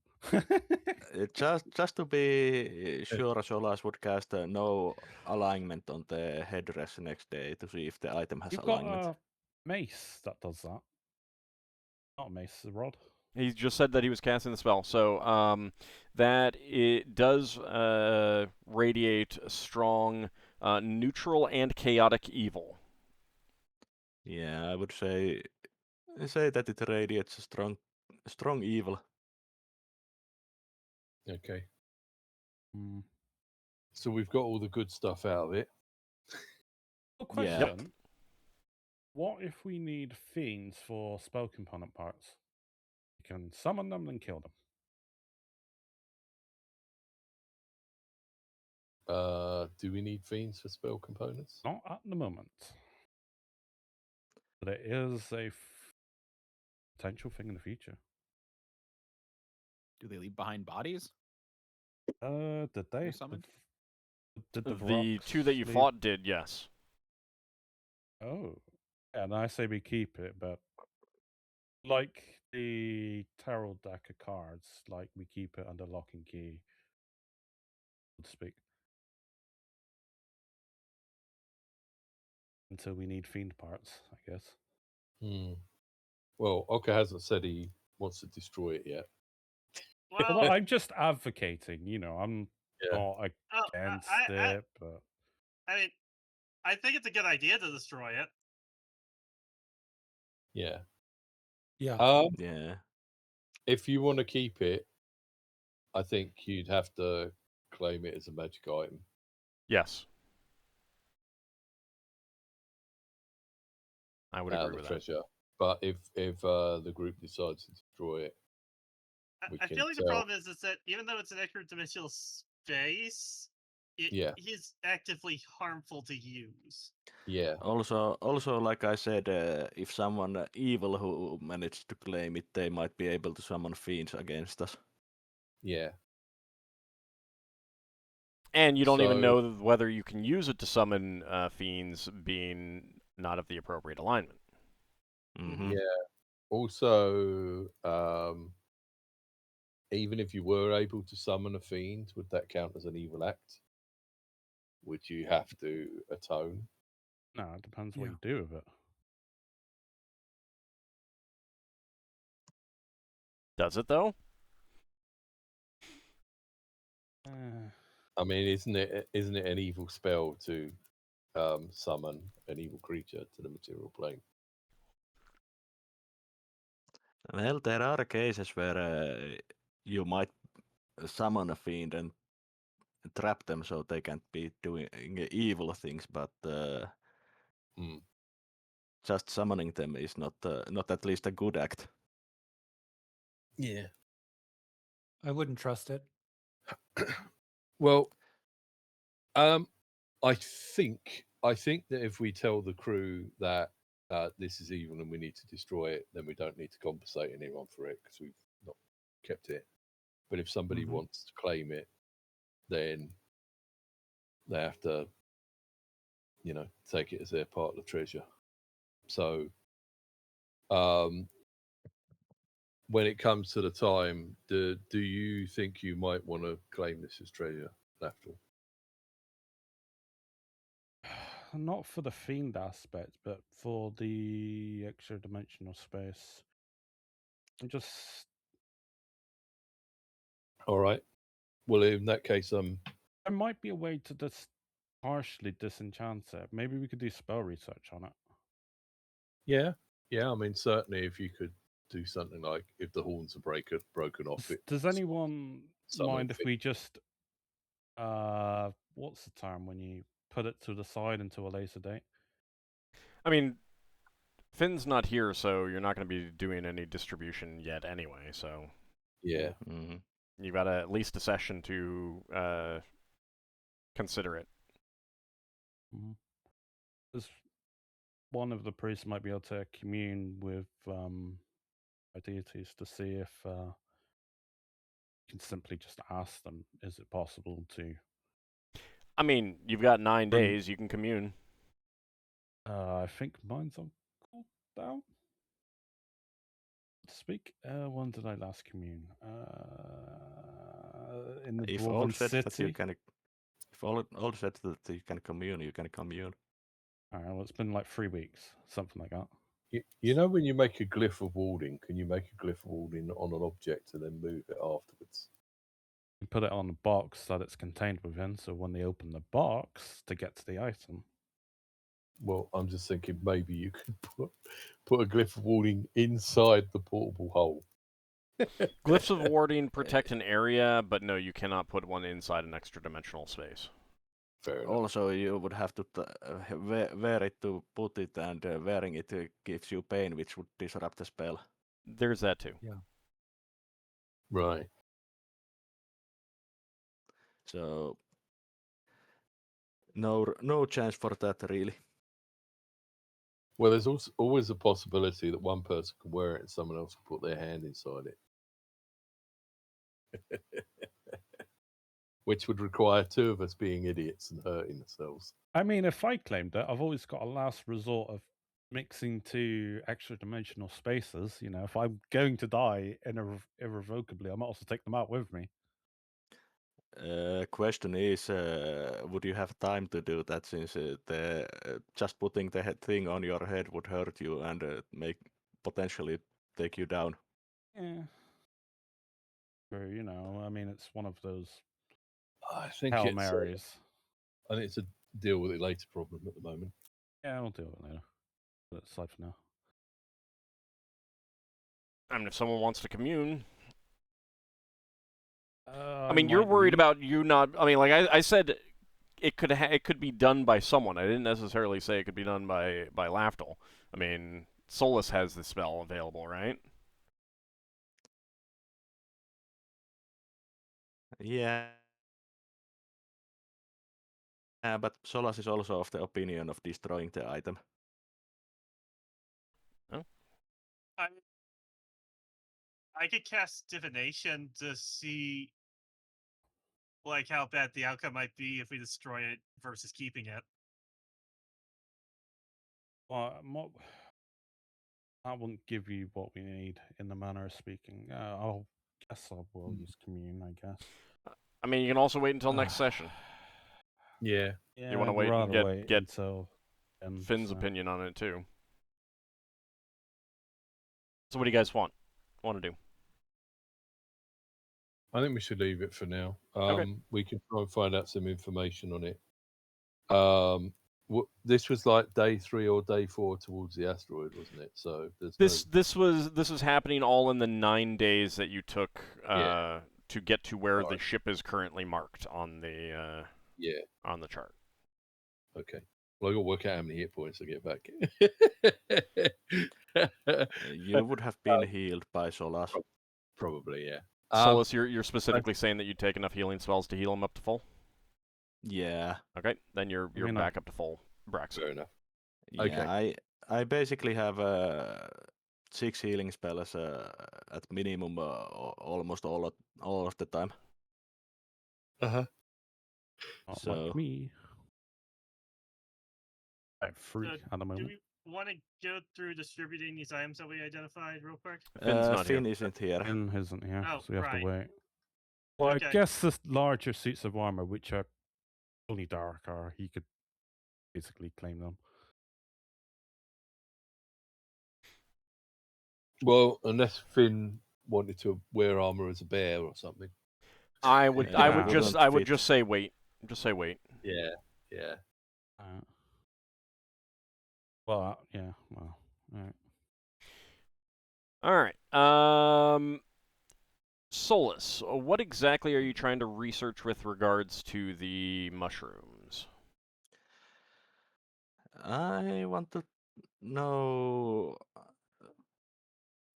Just to be sure, Solas would cast no alignment on the headdress next day to see if the item has You've got alignment. a mace that does that. Not a mace, a rod. He just said that he was casting the spell, so that it does radiate strong neutral and chaotic evil. Yeah, I would say that it radiates a strong evil. Okay. Mm. So we've got all the good stuff out of it. Question. Yeah. What if we need fiends for spell component parts? You can summon them and kill them. Do we need fiends for spell components? Not at the moment. But it is a potential thing in the future. Do they leave behind bodies? Did they? They're summoned? Did the The 2 that you leave- fought did, yes. Oh. Yeah, and I say we keep it, but like the tarot deck of cards, like we keep it under lock and key, so to speak. Until we need fiend parts, I guess. Well, Ockar hasn't said he wants to destroy it yet. Well, I'm just advocating, I'm Yeah. not oh, against I it, but mean, I think it's a good idea to destroy it. Yeah. Yeah. Yeah. If you want to keep it, I think you'd have to claim it as a magic item. Yes. I would out agree of with the that. treasure. But if the group decides to destroy it, I feel like the problem is that even though it's an extra dimensional space, he's actively harmful to use. Yeah. Also, like I said, if someone evil who managed to claim it, they might be able to summon fiends against us. Yeah. And you don't even know whether you can use it to summon fiends being not of the appropriate alignment. Mm-hmm. Yeah. Also, even if you were able to summon a fiend, would that count as an evil act? Would you have to atone? no, it depends what you do with it. Does it though? I mean, isn't it an evil spell to summon an evil creature to the material plane? Well, there are cases where you might summon a fiend and trap them so they can't be doing evil things, but just summoning them is not at least a good act. Yeah. I wouldn't trust it. Well, I think that if we tell the crew that this is evil and we need to destroy it, then we don't need to compensate anyone for it because we've not kept it. But if somebody wants to claim it, then they have to take it as their part of the treasure. So, when it comes to the time, do you think you might want to claim this as treasure, Lafdul? Not for the fiend aspect, but for the extra dimensional space. Just All right. Well, in that case, there might be a way to just partially disenchant it. Maybe we could do spell research on it. yeah. I mean, certainly, if you could do something like if the horns are broken off, it. Does anyone summon mind if fit. we just what's the term when you put it to the side until a later date? I mean, Finn's not here, so you're not going to be doing any distribution yet anyway, so... Yeah. Mm-hmm. You've got at least a session to consider it. Because one of the priests might be able to commune with our deities to see if you can simply just ask them, is it possible to... I mean, you've got 9 days, you can commune. I think mine's on cooldown. Speak. When did I last commune? In the If all Dwarven said that you City. can, if all said that you can commune, you can commune. Alright, well, it's been like 3 weeks, something like that. You know, when you make a glyph of warding, can you make a glyph of warding on an object and then move it afterwards? You put it on a box that it's contained within, so when they open the box to get to the item. Well, I'm just thinking maybe you could put a glyph of warding inside the portable hole. Glyphs of warding protect an area, but no, you cannot put one inside an extra dimensional space. Fair enough. Also, you would have to wear it to put it, and wearing it gives you pain, which would disrupt the spell. There's that too. Yeah. Right. So no chance for that really. Well, there's also always a possibility that one person can wear it and someone else can put their hand inside it. Which would require two of us being idiots and hurting ourselves. I mean, if I claimed it, I've always got a last resort of mixing two extra dimensional spaces. You know, if I'm going to die irrevocably, I might also take them out with me. Question is, would you have time to do that, since just putting the thing on your head would hurt you and potentially take you down? Yeah. Or, you know, I mean, it's one of those I think Hail it's Marys. I think it's a deal with it later problem at the moment. Yeah, we'll deal with it later. Put it aside for now. I mean, if someone wants to commune... I mean, you're might worried leave. about you not... I mean, like I said, it could be done by someone. I didn't necessarily say it could be done by Lafdul. I mean, Solas has the spell available, right? Yeah. But Solas is also of the opinion of destroying the item. Oh. I could cast divination to see like how bad the outcome might be if we destroy it versus keeping it. Well, that wouldn't give you what we need in the manner of speaking. I'll guess I will use commune, I guess. I mean, you can also wait until next session. Yeah. You want to I'd wait and rather wait get until Finn's opinion on it too. So what do you guys want to do? I think we should leave it for now. Okay. We can try and find out some information on it. This was like day 3 or day 4 towards the asteroid, wasn't it? So there's this was happening all in the 9 days that you took to get to where the ship is currently marked on the on the chart. Okay. Well, I got to work out how many hit points I get back. You would have been healed by Solas. Probably, yeah. Solas, you're specifically saying that you take enough healing spells to heal him up to full? Yeah. Okay, then you're back up to full, Braxon. Fair enough. Yeah, Okay. I basically have 6 healing spells at minimum almost all of the time. Uh-huh. Not So like me. Free So at the do moment. we want to go through distributing these items that we identified real quick? Finn's not Finn here. isn't here. Finn isn't here, Oh, so we have right. to wait. Well, Okay. I guess the larger suits of armor, which are only Darrakar, he could basically claim them. Well, unless Finn wanted to wear armor as a bear or something. I would Yeah, I would wouldn't fit. just say wait. Just say wait. Yeah, yeah. Yeah, well, all right. All right. Solas, what exactly are you trying to research with regards to the mushrooms? I want to know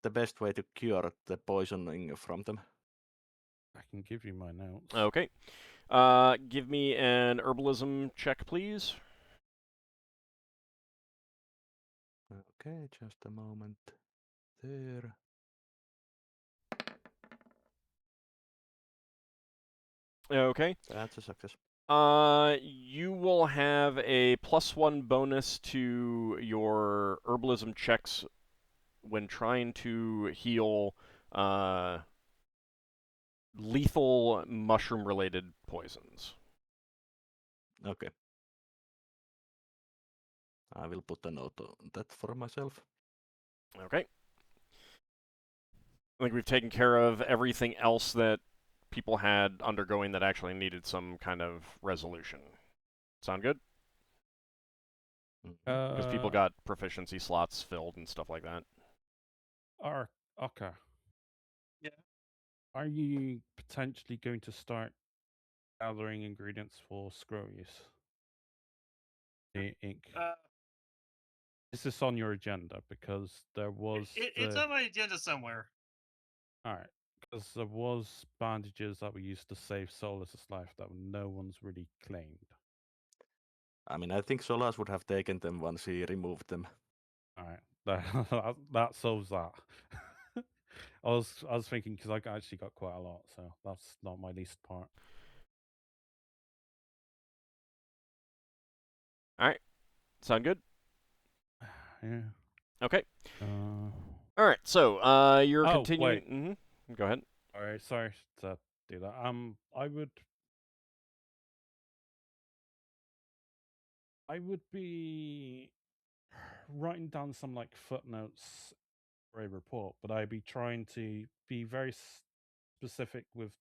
the best way to cure the poisoning from them. I can give you my notes. Okay. Give me an herbalism check, please. Okay, just a moment. There. Okay. That's a success. You will have a +1 bonus to your herbalism checks when trying to heal lethal mushroom-related poisons. Okay. I will put a note on that for myself. Okay. I think we've taken care of everything else that people had undergoing that actually needed some kind of resolution. Sound good? Because people got proficiency slots filled and stuff like that. Ockar. Yeah. Are you potentially going to start gathering ingredients for scroll use? The ink. Is this on your agenda? Because there was. It's on my agenda somewhere. All right. Because there was bandages that we used to save Solas' life that no one's really claimed. I mean, I think Solas would have taken them once he removed them. All right, that solves that. I was thinking because I actually got quite a lot, so that's not my least part. All right. Sound good? Yeah. Okay. Uh, All right. So you're Oh, continuing. wait. Mm-hmm. Go ahead. all right, sorry to do that. I would be writing down some like footnotes for a report, but I'd be trying to be very specific with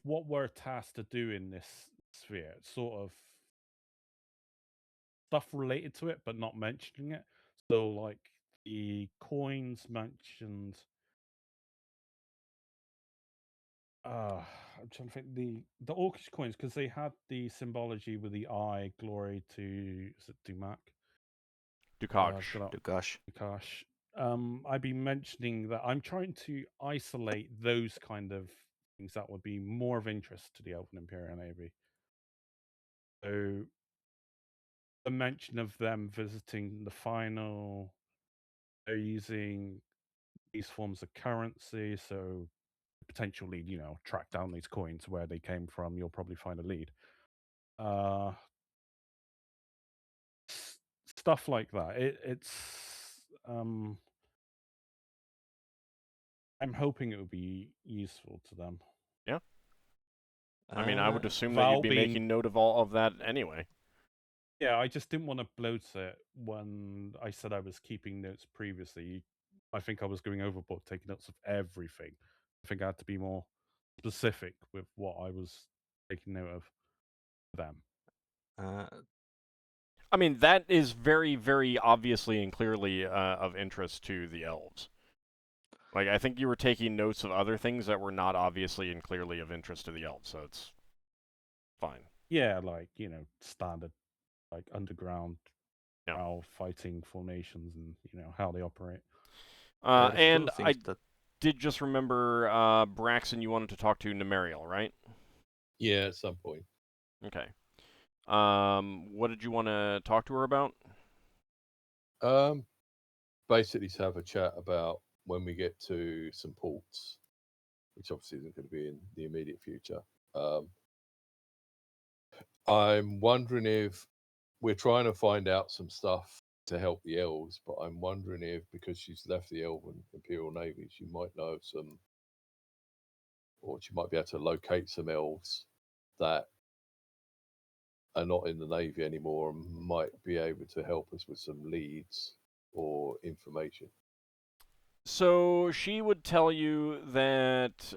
what we're tasked to do in this sphere. Sort of stuff related to it, but not mentioning it. So, like the coins mentioned. I'm trying to think the orcish coins because they had the symbology with the eye, glory to is it Dumac? Dukash. Dukash. I'd be mentioning that I'm trying to isolate those kind of things that would be more of interest to the Elven Imperial Navy. So the mention of them visiting the final, they're using these forms of currency, so potentially, track down these coins where they came from. You'll probably find a lead. Stuff like that. I'm hoping it would be useful to them. Yeah. I mean, I would assume that Val you'd be being- making note of all of that anyway. Yeah, I just didn't want to bloat it when I said I was keeping notes previously. I think I was going overboard, taking notes of everything. I think I had to be more specific with what I was taking note of for them. I mean, that is very, very obviously and clearly of interest to the elves. Like, I think you were taking notes of other things that were not obviously and clearly of interest to the elves, so it's fine. Yeah, like, standard, like, underground fighting formations and, how they operate. And I did just remember, Braxon, you wanted to talk to Nemeriel, right? Yeah, at some point. Okay. What did you want to talk to her about? Basically to have a chat about when we get to some ports, which obviously isn't going to be in the immediate future. I'm wondering if we're trying to find out some stuff to help the elves, but I'm wondering if, because she's left the Elven Imperial Navy, she might know some, or she might be able to locate some elves that are not in the Navy anymore and might be able to help us with some leads or information. So she would tell you that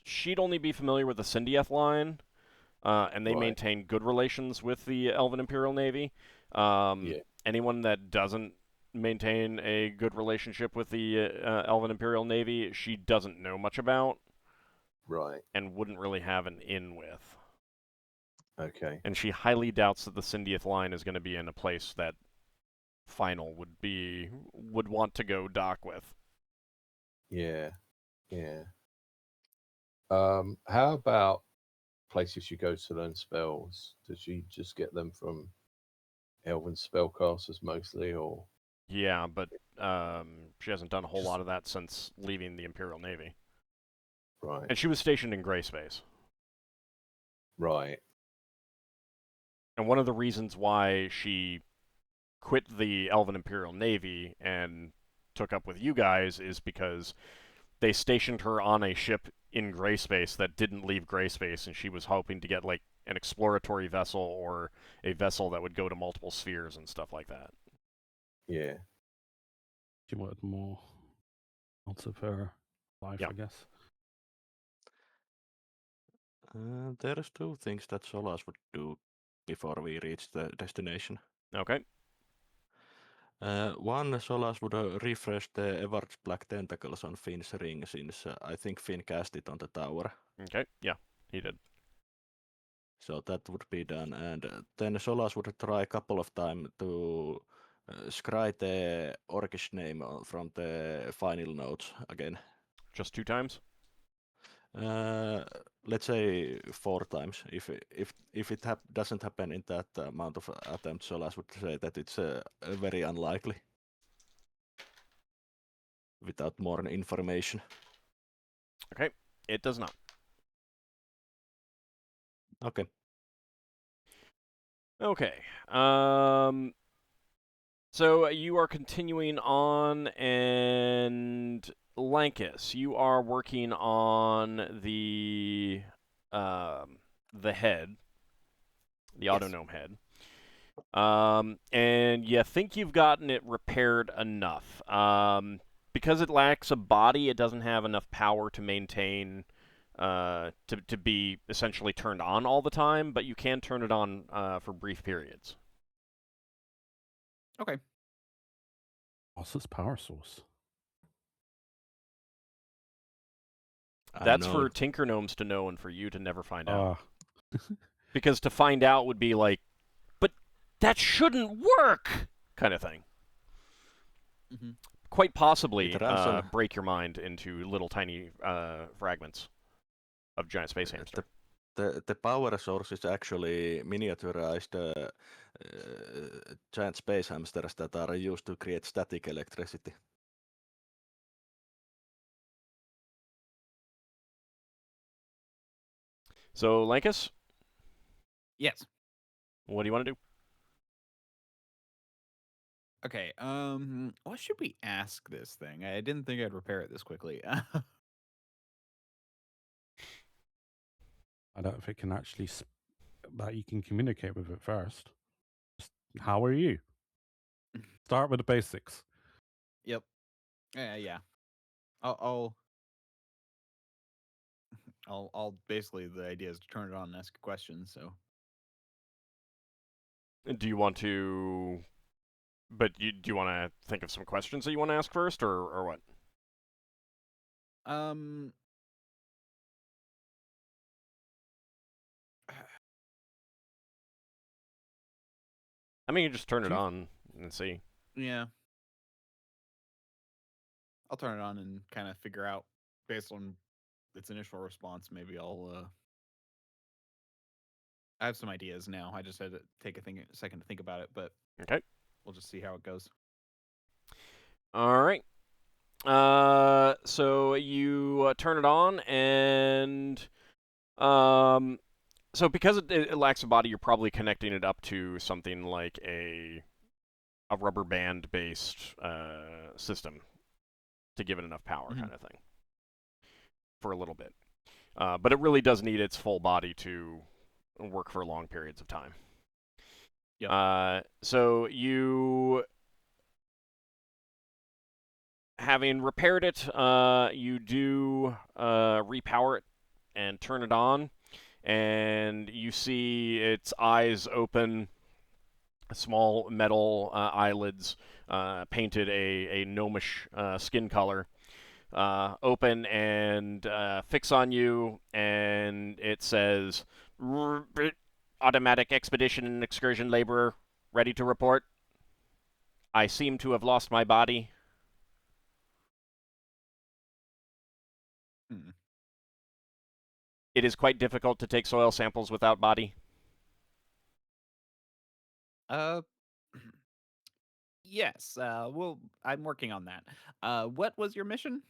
she'd only be familiar with the Syndieth line, and they Right. maintain good relations with the Elven Imperial Navy. Yeah. Anyone that doesn't maintain a good relationship with the Elven Imperial Navy, she doesn't know much about. Right. And wouldn't really have an in with. Okay. And she highly doubts that the Syndieth line is going to be in a place that Final would want to go dock with. Yeah. Yeah. How about places she goes to learn spells? Does she just get them from Elven spellcasters mostly, or? Yeah, but she hasn't done a whole Just- lot of that since leaving the Imperial Navy. Right. And she was stationed in Grayspace. Right. And one of the reasons why she quit the Elven Imperial Navy and took up with you guys is because they stationed her on a ship in Grayspace that didn't leave Grayspace, and she was hoping to get like an exploratory vessel or a vessel that would go to multiple spheres and stuff like that. Yeah. She wanted more out of her life, Yeah. I guess. There's two things that Solas would do before we reach the destination. Okay. One, Solas would refresh the Evard's black tentacles on Finn's ring, since I think Finn cast it on the tower. Okay. Yeah, he did. So that would be done. And then Solas would try a couple of times to scry the orcish name from the final notes again. Just 2 times? Let's say 4 times. If it doesn't happen in that amount of attempts, Solas would say that it's very unlikely. Without more information. Okay. It does not. Okay. Okay. So you are continuing on, and Lankas, you are working on the head, the Yes. Autognome head. And you think you've gotten it repaired enough. Because it lacks a body, it doesn't have enough power to maintain, to be essentially turned on all the time, but you can turn it on for brief periods. Okay. What's its power source? That's Unknown. for Tinker Gnomes to know and for you to never find out. Ah, Because to find out would be like, but that shouldn't work, kind of thing. Mhm. Quite possibly It runs on- break your mind into little tiny fragments of giant space hamster. The power source is actually miniaturized giant space hamsters that are used to create static electricity. So, Lankas, Yes. what do you want to do? Okay. What should we ask this thing? I didn't think I'd repair it this quickly. I don't know if it can actually that you can communicate with it first. Just, how are you? Start with the basics. Yep. Yeah. I'll basically, the idea is to turn it on and ask a question. So Do you want to? But do you want to think of some questions that you want to ask first, or what? I mean, you just turn it Do you- on and see. yeah. I'll turn it on and kind of figure out based on its initial response. Maybe I have some ideas now. I just had to take a second to think about it, but Okay. we'll just see how it goes. All right. So you turn it on, and So because it lacks a body, you're probably connecting it up to something like a rubber band based system to give it enough power, Mhm. kind of thing, for a little bit. But it really does need its full body to work for long periods of time. Yep. So you, having repaired it, you do repower it and turn it on, and you see its eyes open, small metal eyelids, painted a gnomish skin color, open and fix on you, and it says, "Automatic expedition and excursion laborer, ready to report. I seem to have lost my body." Hmm. It is quite difficult to take soil samples without body. Yes. Well, I'm working on that. What was your mission?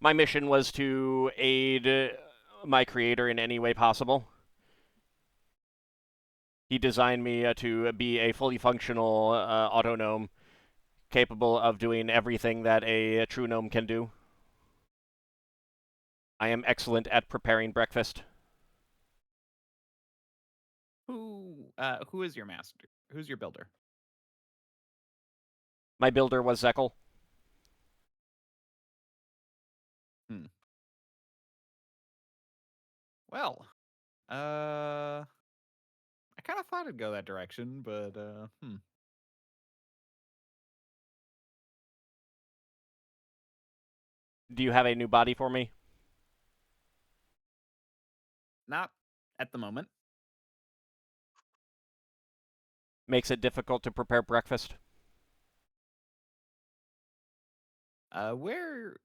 My mission was to aid my creator in any way possible. He designed me to be a fully functional auto-gnome, capable of doing everything that a true gnome can do. I am excellent at preparing breakfast. Who is your master? Who's your builder? My builder was Zakhan. Well, I kind of thought it'd go that direction, but Do you have a new body for me? not at the moment. Makes it difficult to prepare breakfast. Where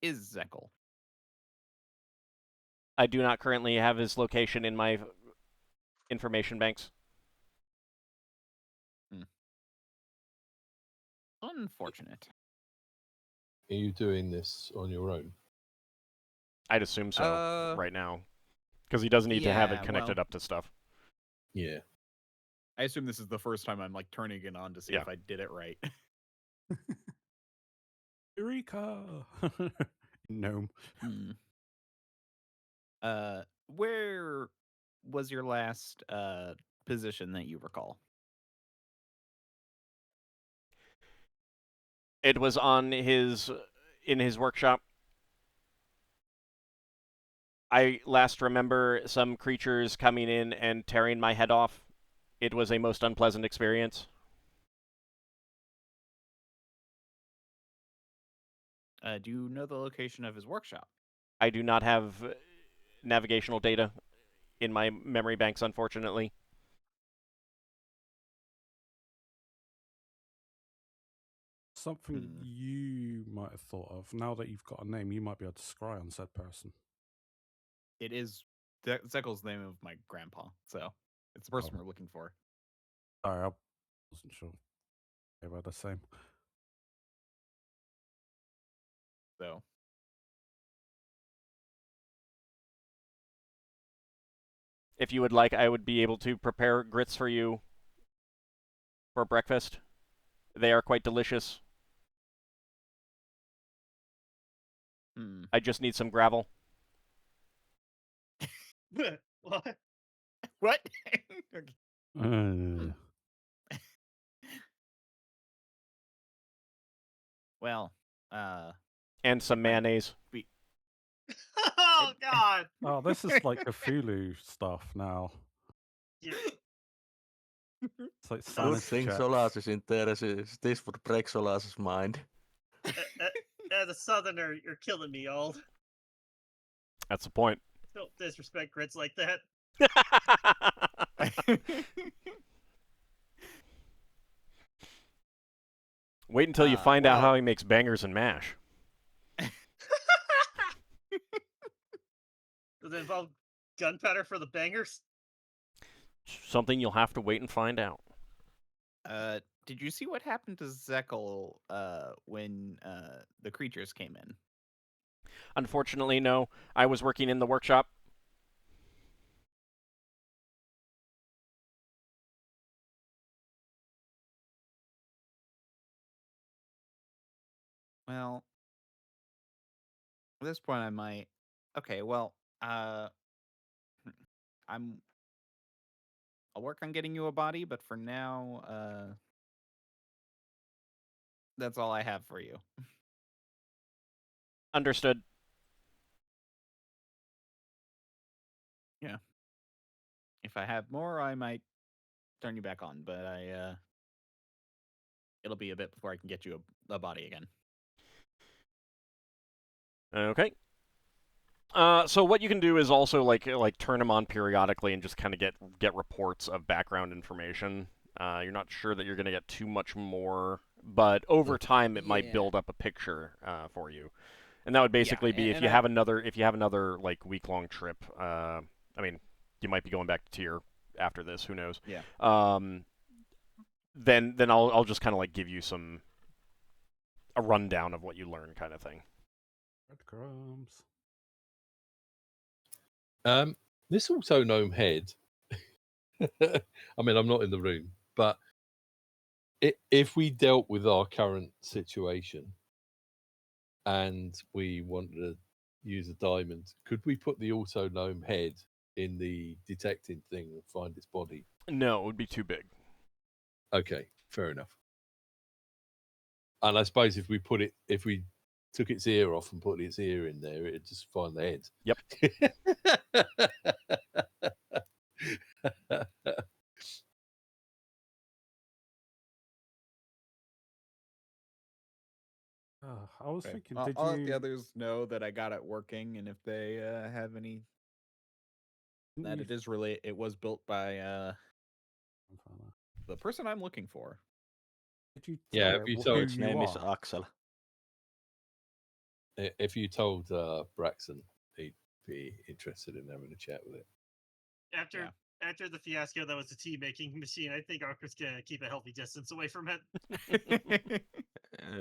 is Zakhan? I do not currently have his location in my information banks. Unfortunate. Are you doing this on your own? I'd assume so right now, because he doesn't need to have it Yeah, connected well, up to stuff. Yeah. I assume this is the first time I'm like turning it on to see Yeah. if I did it right. Eureka! Gnome. Where was your last position that you recall? It was in his workshop. I last remember some creatures coming in and tearing my head off. It was a most unpleasant experience. Do you know the location of his workshop? I do not have navigational data in my memory banks, unfortunately. Something you might have thought of. Now that you've got a name, you might be able to scry on said person. It is Zekhal's name of my grandpa, so it's the person we're looking for. Sorry, I wasn't sure. They were the same. So If you would like, I would be able to prepare grits for you for breakfast. They are quite delicious. I just need some gravel. What? What? Well, and some mayonnaise. Oh God! Oh, this is like Cthulhu stuff now. Yeah. It's like Good sanity thing checks. Solas is in there. This would break Solas's mind. As a southerner, you're killing me, old. That's the point. Don't disrespect grits like that. Wait until you find out how he makes bangers and mash. Does it involve gunpowder for the bangers? Something you'll have to wait and find out. Did you see what happened to Zakhan when the creatures came in? Unfortunately, no. I was working in the workshop. Well, at this point, I might. Okay, well, I'm. I'll work on getting you a body, but for now, that's all I have for you. Understood. Yeah. If I have more, I might turn you back on, but it'll be a bit before I can get you a body again. Okay. So what you can do is also like turn them on periodically and just kind of get reports of background information. You're not sure that you're going to get too much more, but over time it might Yeah. build up a picture for you. And that would basically be if you have another like week-long trip. I mean, you might be going back to Tyr after this. Who knows? Yeah. Then I'll just kind of like give you a rundown of what you learn, kind of thing. Breadcrumbs. This also gnome head. I mean, I'm not in the room, but if we dealt with our current situation and we wanted to use a diamond, could we put the also gnome head in the detecting thing and find its body? No, it would be too big. Okay, fair enough. And I suppose if we took its ear off and put its ear in there, it'd just find the head. Yep. I was Okay. thinking, I'll did let the you? others know that I got it working, and if they have any, didn't that you it is really it was built by Grandfather, the person I'm looking for. Did you Yeah, tell have it you who told- Its you name is are? Axel. If you told Braxon, he'd be interested in having a chat with it. After the fiasco that was the tea making machine, I think Ockar's gonna keep a healthy distance away from it.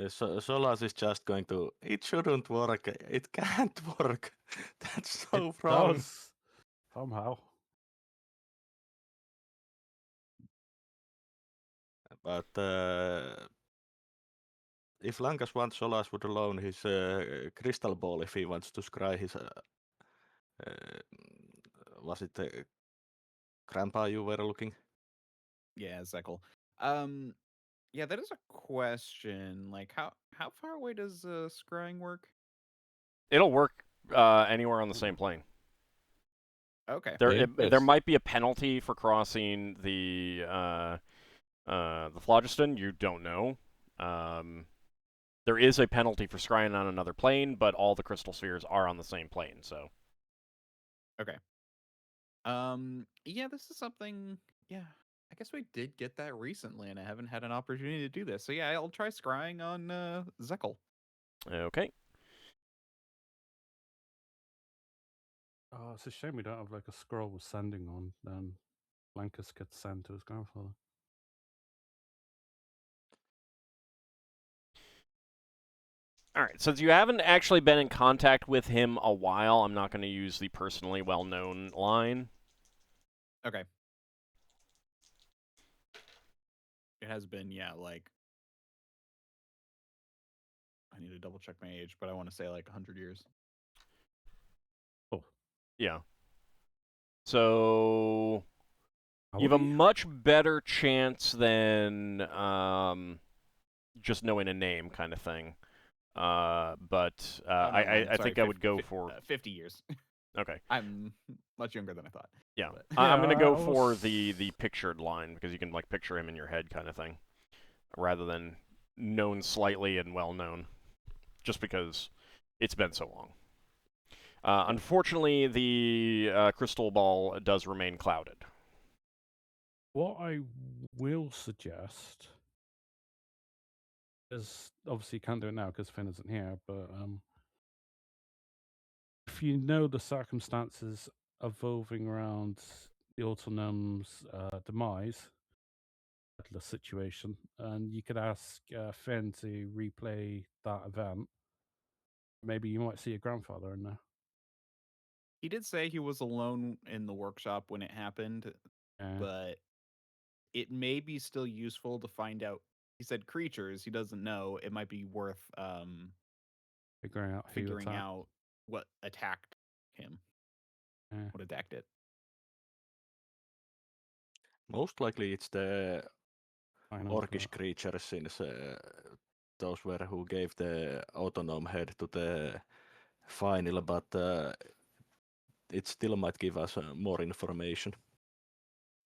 Solas is just going to. It shouldn't work. It can't work. That's so It wrong. does somehow. But if Lankas wants, Solas would loan his crystal ball if he wants to scry his. Was it grandpa you were looking? Yeah, Zekkel. Yeah, that is a question. Like, how far away does scrying work? It'll work anywhere on the same plane. Okay. There might be a penalty for crossing the phlogiston. You don't know. There is a penalty for scrying on another plane, but all the crystal spheres are on the same plane. So. Okay. Yeah, this is something. Yeah, I guess we did get that recently, and I haven't had an opportunity to do this. So yeah, I'll try scrying on Zekkel. Okay. Oh, it's a shame we don't have like a scroll with sending on. Then Lankas gets sent to his grandfather. All right, since you haven't actually been in contact with him a while, I'm not going to use the personally well-known line. Okay. It has been, yeah, like I need to double check my age, but I want to say like 100 years. Oh, Yeah. So how you have old a are you? much better chance than just knowing a name kind of thing. But Oh, never mind. I Sorry, think I would go for 50 years. okay. I'm much younger than I thought. Yeah, But- I'm gonna go I for was- the pictured line because you can like picture him in your head kind of thing, rather than known slightly and well known, just because it's been so long. Unfortunately, the crystal ball does remain clouded. What I will suggest is obviously you can't do it now because Finn isn't here, but if you know the circumstances evolving around the Autonom's demise, the situation, and you could ask Finn to replay that event Maybe you might see your grandfather in there. He did say he was alone in the workshop when it happened, Yeah. but it may be still useful to find out. He said creatures. He doesn't know. It might be worth figuring out out what attacked him. Yeah. What attacked it. Most likely it's the I know orcish that. creatures, since those were who gave the autonome head to the final, but it still might give us more information.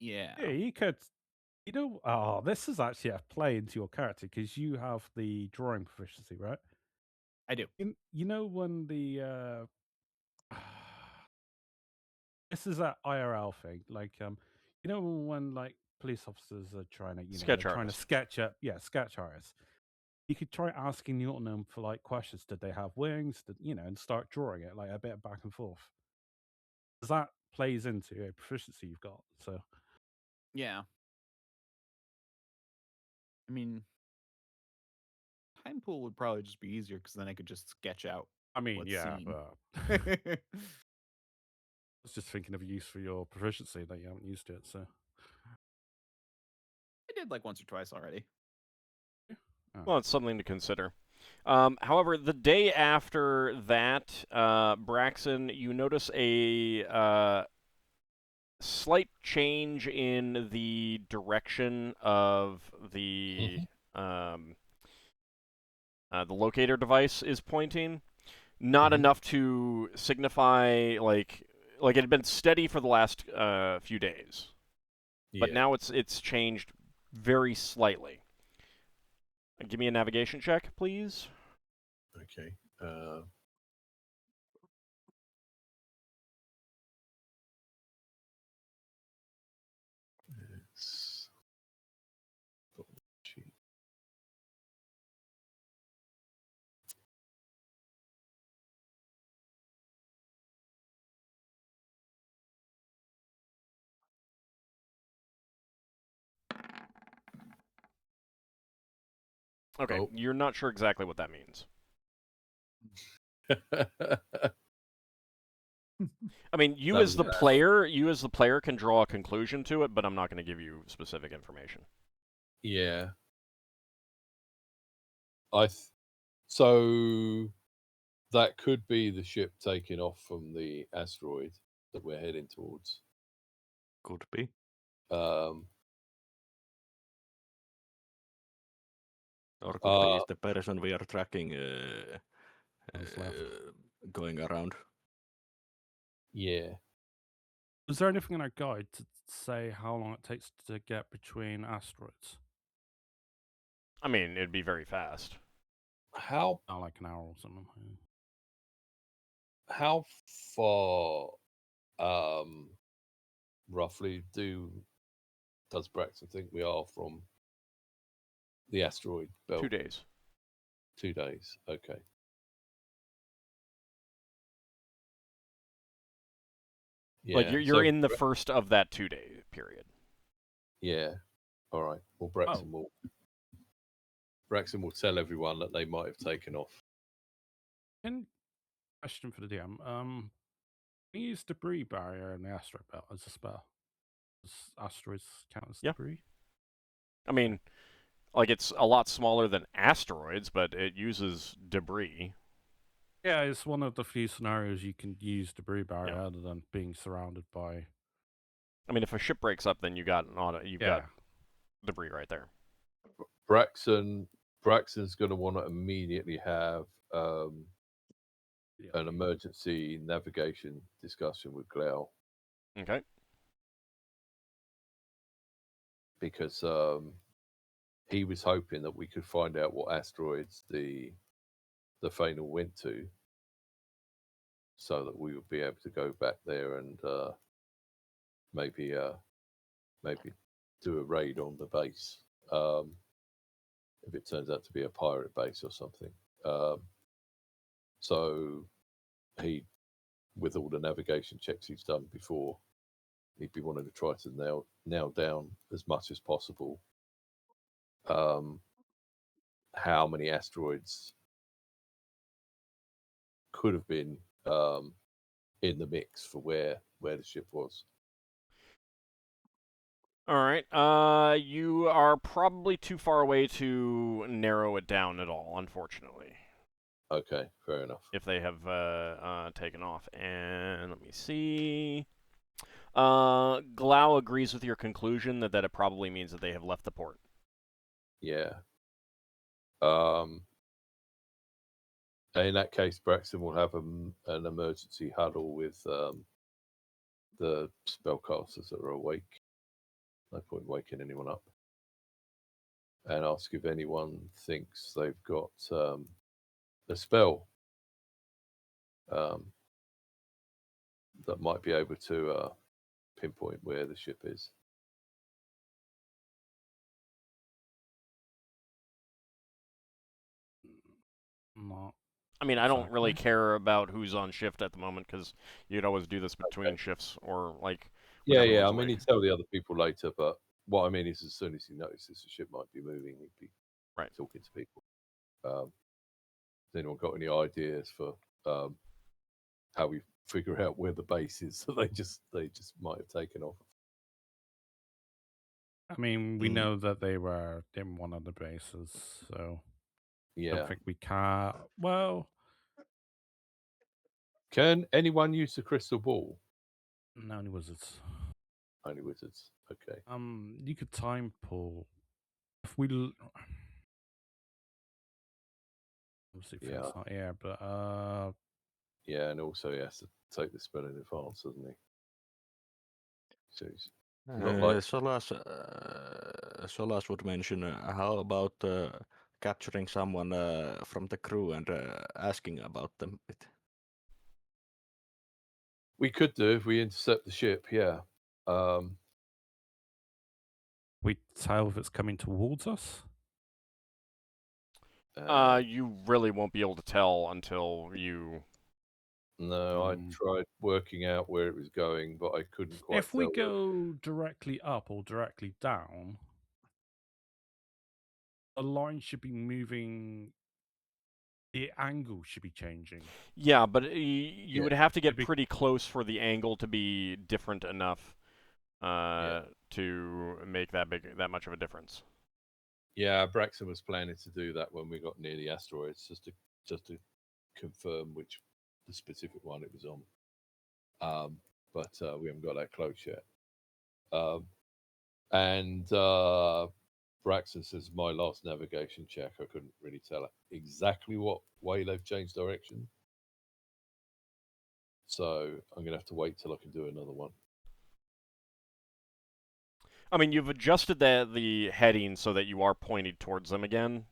Yeah. Yeah, you could. You know, oh, this is actually a play into your character because you have the drawing proficiency, right? I do. You know when the this is that IRL thing, like you know when like police officers are trying to Sketch they're trying to artist. sketch up, sketch artists. You could try asking the autonome for like questions. Did they have wings? And start drawing it like a bit back and forth. Because that plays into a proficiency you've got. So Yeah. I mean, time pool would probably just be easier because then I could just sketch out. I mean, what's yeah, seen. but I was just thinking of a use for your proficiency that you haven't used it. So I did like once or twice already. Well, it's something to consider. However, the day after that, Braxon, you notice a slight change in the direction of the locator device is pointing. Not enough to signify like it had been steady for the last few days, but now it's changed very slightly. Give me a navigation check, please. Okay. It's... Okay, you're not sure exactly what that means. I mean, you as the player can draw a conclusion to it, but I'm not going to give you specific information. Yeah. So that could be the ship taking off from the asteroid that we're heading towards. Could be. Or could be the person we are tracking going around. Yeah. is there anything in our guide to say how long it takes to get between asteroids? I mean, it'd be very fast. How? Not like an hour or something. How far, roughly, does Braxon think we are from the asteroid belt? 2 days. 2 days. Okay. Yeah. Like you're in the first of that 2-day period. Yeah. All right. Well, Braxon will tell everyone that they might have taken off. And question for the DM: can you use debris barrier in the asteroid belt as a spell? Does asteroids count as debris? I mean, like it's a lot smaller than asteroids, but it uses debris. Yeah, it's one of the few scenarios you can use debris barrier other than being surrounded by. I mean, if a ship breaks up, then you've got debris right there. Braxon's going to want to immediately have an emergency navigation discussion with Glau. Okay. Because he was hoping that we could find out what asteroids the Finnel'ar went to, so that we would be able to go back there and maybe do a raid on the base if it turns out to be a pirate base or something. So he, with all the navigation checks he's done before, he'd be wanting to try to nail down as much as possible how many asteroids could have been in the mix for where the ship was. All right. You are probably too far away to narrow it down at all, unfortunately. Okay, fair enough. If they have taken off. And let me see. Glau agrees with your conclusion that it probably means that they have left the port. Yeah. In that case, Braxon will have an emergency huddle with the spellcasters that are awake. No point waking anyone up. And ask if anyone thinks they've got a spell that might be able to pinpoint where the ship is. Not I mean, I don't really exactly. care about who's on shift at the moment because you'd always do this between shifts or like. Yeah. I everyone's mean, awake. he'd tell the other people later, but what I mean is, as soon as he notices the ship might be moving, he'd be talking to people. Has anyone got any ideas for how we figure out where the base is? So they just might have taken off. I mean, we know that they were in one of the bases, so I Yeah. don't think we can. Well, Can anyone use the crystal ball? no, only wizards. Only wizards. Okay. You could time pull. If we obviously Finn's not here, but yeah, and also he has to take the spell in advance, doesn't he? So he's not like Solas would mention, how about capturing someone from the crew and asking about them? we could do if we intercept the ship. Yeah. we tell if it's coming towards us. You really won't be able to tell until you. No, I tried working out where it was going, but I couldn't quite. If we go directly up or directly down, the line should be moving. The angle should be changing. Yeah, but you would have to get pretty close for the angle to be different enough to make that much of a difference. Yeah, Braxon was planning to do that when we got near the asteroids, just to confirm which the specific one it was on. But we haven't got that close yet. And Braxton says, my last navigation check, I couldn't really tell exactly what way they've changed direction. So I'm going to have to wait till I can do another one. I mean, you've adjusted the heading so that you are pointed towards them again.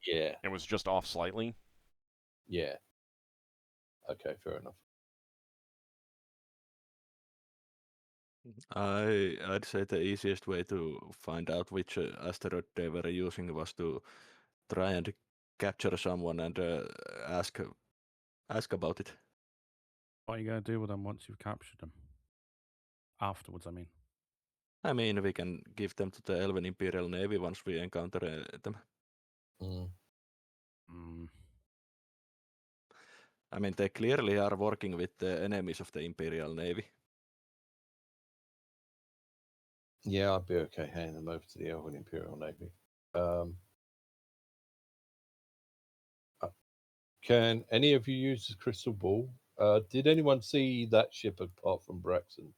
Yeah. It was just off slightly. Yeah. Okay, fair enough. I'd say the easiest way to find out which asteroid they were using was to try and capture someone and ask about it. What are you going to do with them once you've captured them? Afterwards, I mean. I mean, we can give them to the Elven Imperial Navy once we encounter them. I mean, they clearly are working with the enemies of the Imperial Navy. Yeah, I'd be okay handing them over to the Elven Imperial Navy. Can any of you use the crystal ball? Did anyone see that ship apart from Braxton?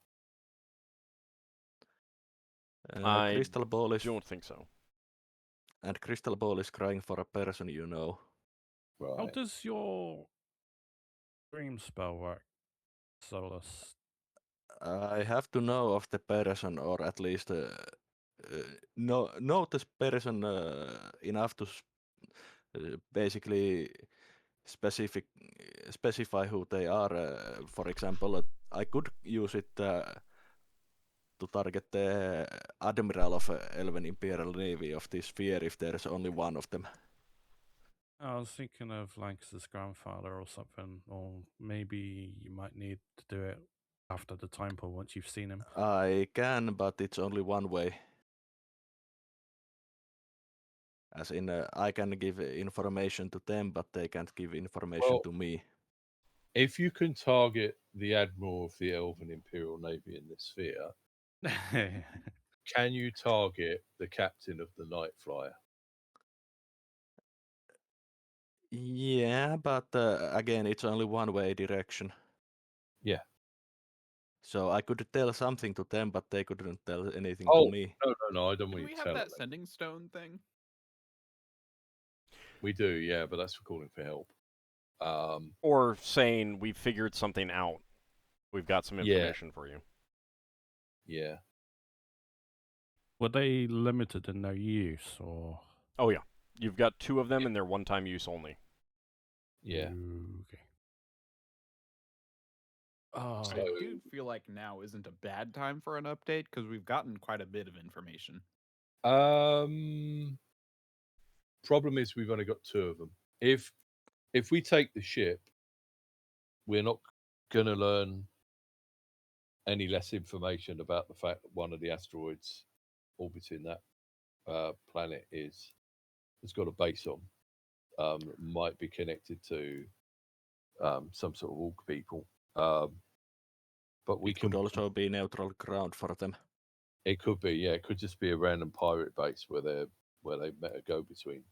I Crystal Ball is... don't think so. And Crystal Ball is crying for a person you know. Right. How does your dream spell work, Solas? I have to know of the person, or at least know this person enough to basically specify who they are. For example, I could use it to target the admiral of Elven Imperial Navy of this sphere if there's only one of them. I was thinking of Lankas' grandfather or something, or maybe you might need to do it after the time pool once you've seen him. I can, but it's only one way. As in, I can give information to them, but they can't give information to me. If you can target the Admiral of the Elven Imperial Navy in this sphere, can you target the Captain of the Night Flyer? Yeah, but again, it's only one-way direction. Yeah. So I could tell something to them, but they couldn't tell anything Oh, to me. no, I don't Do want we you to have tell that them. sending stone thing? We do, yeah, but that's for calling for help. Or saying we figured something out. We've got some Yeah. information for you. Yeah. Were they limited in their use, or? Oh yeah, you've got 2 of them, and they're one-time use only. Yeah. Okay. Oh, So- I do feel like now isn't a bad time for an update because we've gotten quite a bit of information. Problem is we've only got 2 of them. If we take the ship, we're not going to learn any less information about the fact that one of the asteroids orbiting that planet has got a base on, that might be connected to some sort of orc people. But we It can could also be neutral ground for them. It could be, yeah. It could just be a random pirate base where they met a go-between.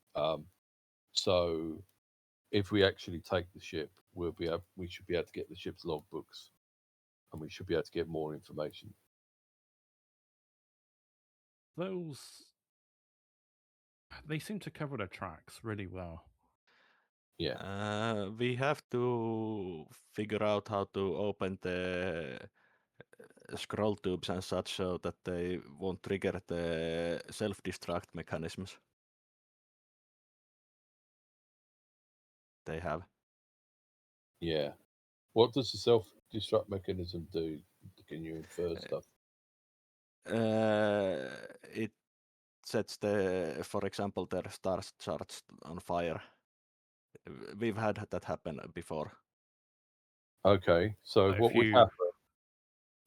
So if we actually take the ship, we should be able to get the ship's logbooks, and we should be able to get more information. they seem to cover their tracks really well. Yeah. We have to figure out how to open the scroll tubes and such so that they won't trigger the self-destruct mechanisms they have. Yeah. What does the self-destruct mechanism do? Can you infer stuff? It sets for example, their star charts on fire. We've had that happen before. Okay. So But what if would you- happen?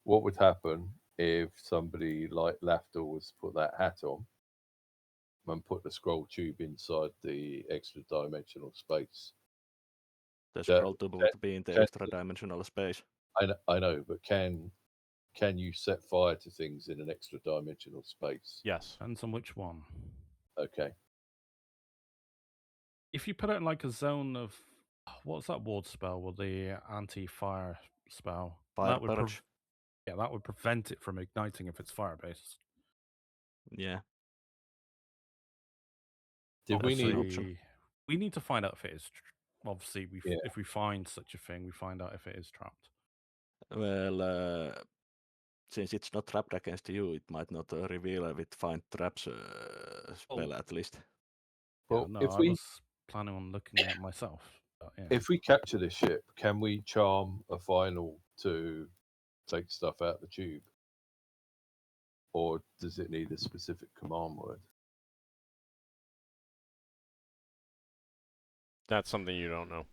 What would happen if somebody like Lafdul was to put that hat on and put the scroll tube inside the extra dimensional space? The scroll tube would be in the extra dimensional space. I know, but can you set fire to things in an extra dimensional space? Yes. Depends on which one. Okay. If you put it in like a zone of, what's that ward spell with the anti-fire spell? Fire That would purge. that would prevent it from igniting if it's fire-based. Yeah. Did we need? Obviously, we need to find out if it is. Obviously, Yeah. if we find such a thing, we find out if it is trapped. Well, since it's not trapped against you, it might not reveal with find traps spell at least. Well, no, if I we was planning on looking at it myself. But, yeah. if we capture this ship, can we charm a final to take stuff out the tube, or does it need a specific command word? That's something you don't know.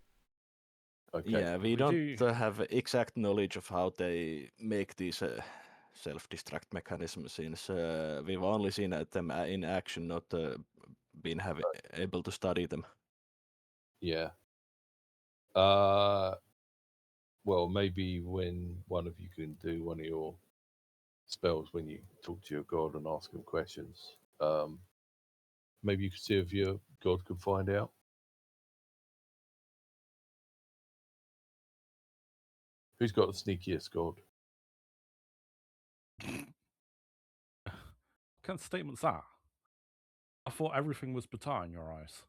Okay. Yeah, we don't have exact knowledge of how they make these self-destruct mechanisms, since we've only seen them in action, not been able to study them. Yeah. Well, maybe when one of you can do one of your spells when you talk to your god and ask him questions, maybe you could see if your god can find out. Who's got the sneakiest god? What kind of statement's that? I thought everything was Batar in your eyes.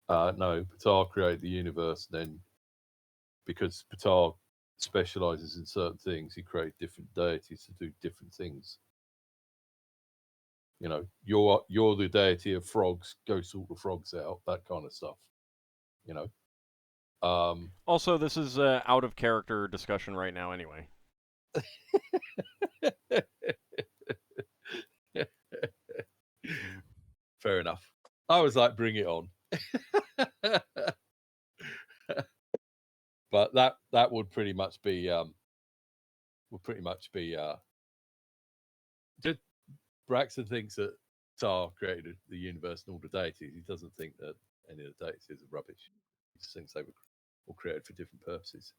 No, Patar created the universe, then because Patar specializes in certain things, he created different deities to do different things. You know, you're the deity of frogs, go sort the frogs out, that kind of stuff. You know. Also, this is out of character discussion right now anyway. Fair enough. I was like, bring it on. But that would pretty much be just Braxon thinks that Tar created the universe and all the deities. He doesn't think that any of the deities are rubbish. He just thinks they were all created for different purposes.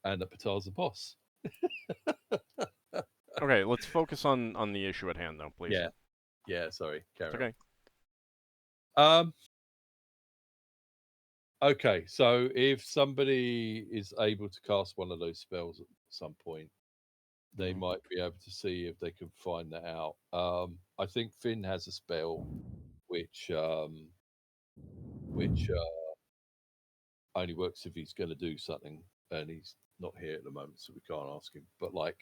and that Patar's the boss. Okay, let's focus on the issue at hand, though, please. Yeah. Yeah, sorry. Carry It's okay. on. Okay, so if somebody is able to cast one of those spells at some point, they might be able to see if they can find that out. I think Finn has a spell which only works if he's going to do something, and he's not here at the moment, so we can't ask him. But like,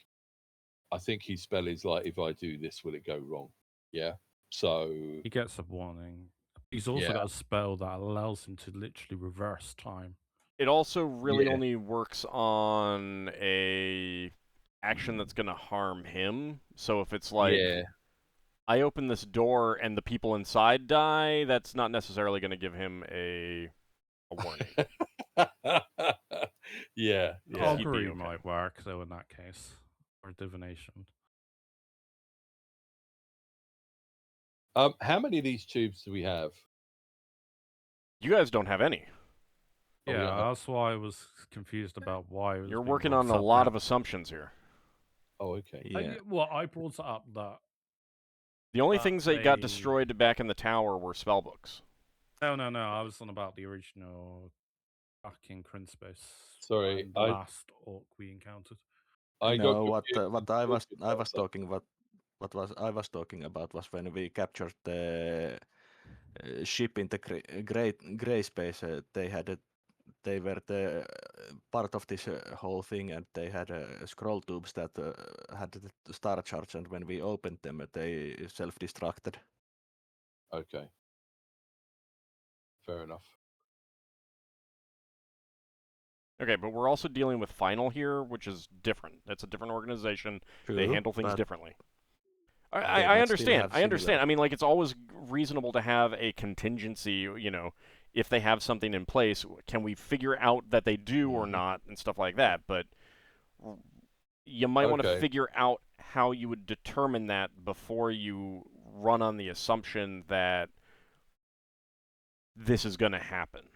I think his spell is like, if I do this, will it go wrong? Yeah. So He gets a warning. He's also got a spell that allows him to literally reverse time. It also really Yeah. only works on a action that's going to harm him. So if it's like, I open this door and the people inside die, that's not necessarily going to give him a warning. yeah. Augury okay. might work, though, in that case. Or divination. How many of these tubes do we have? You guys don't have any. Yeah, that's why I was confused about why it was You're being working on brought a up lot now. of assumptions here. Oh, okay. Yeah. Well, I brought it up that The only But things that got they- destroyed back in the tower were spellbooks. No, I was on about the original back in Tirspace. Sorry, the last orc we encountered. I No, got what confused I with was talking about was when we captured the ship in the gray space. They were the part of this whole thing, and they had scroll tubes that had the star charge, and when we opened them, they self-destructed. Okay. Fair enough. Okay, but we're also dealing with Final here, which is different. That's a different organization. True, they handle things but differently. they I might still understand. have I understand. similar- I mean, like, it's always reasonable to have a contingency, you know, if they have something in place, can we figure out that they do or not, and stuff like that. But you might want to Okay. figure out how you would determine that before you run on the assumption that this is going to happen.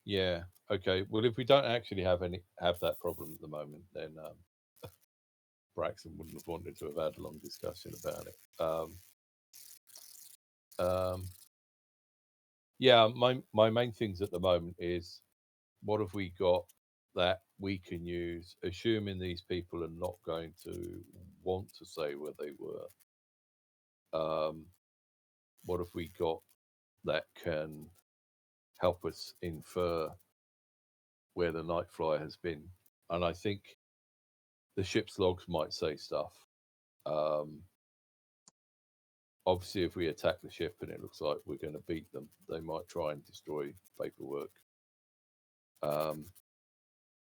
Yeah. Okay. Well, if we don't actually have that problem at the moment, then Braxon wouldn't have wanted to have had a long discussion about it. Yeah. My main things at the moment is, what have we got that we can use, assuming these people are not going to want to say where they were. What have we got that can help us infer where the Nightfly has been? And I think the ship's logs might say stuff. Obviously, if we attack the ship and it looks like we're going to beat them, they might try and destroy paperwork.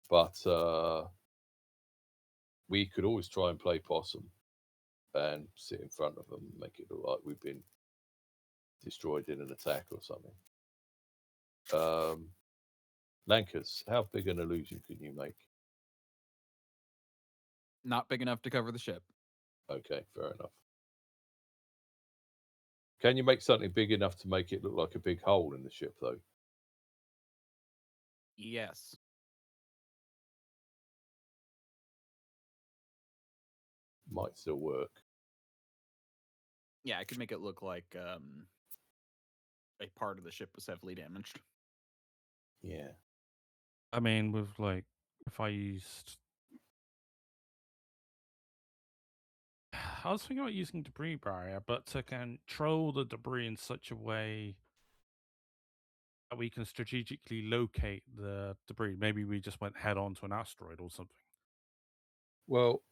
But we could always try and play possum and sit in front of them and make it look like we've been destroyed in an attack or something. Lankas, how big an illusion can you make? Not big enough to cover the ship. Okay, fair enough. Can you make something big enough to make it look like a big hole in the ship, though? Yes. Might still work. Yeah, I could make it look like a part of the ship was heavily damaged. Yeah. I mean, with like, if I used. I was thinking about using debris barrier, but to control the debris in such a way that we can strategically locate the debris. Maybe we just went head on to an asteroid or something. Well,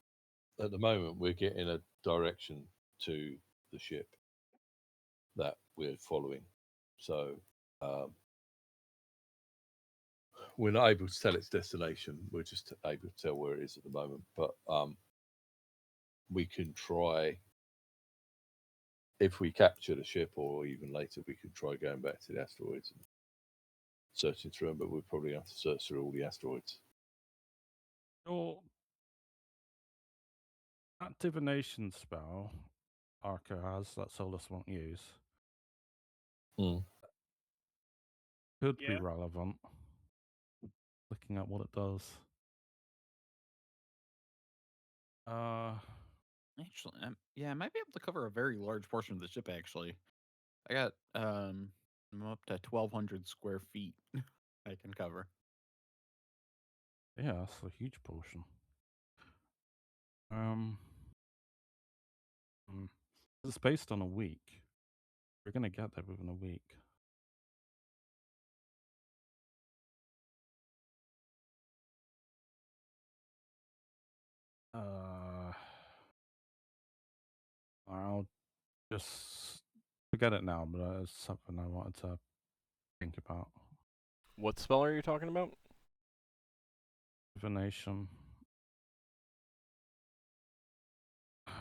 at the moment, we're getting a direction to the ship that we're following. So we're not able to tell its destination. We're just able to tell where it is at the moment. But we can try, if we capture the ship, or even later, we could try going back to the asteroids and searching through them. But we'd probably have to search through all the asteroids. Or that divination spell Arca has that Solas won't use could be relevant. Looking at what it does. Actually, yeah, I might be able to cover a very large portion of the ship. Actually, I got I'm up to 1,200 square feet. I can cover. Yeah, that's a huge portion. It's based on a week. We're gonna get there within a week. I'll just forget it now, but it's something I wanted to think about. What spell are you talking about? Divination.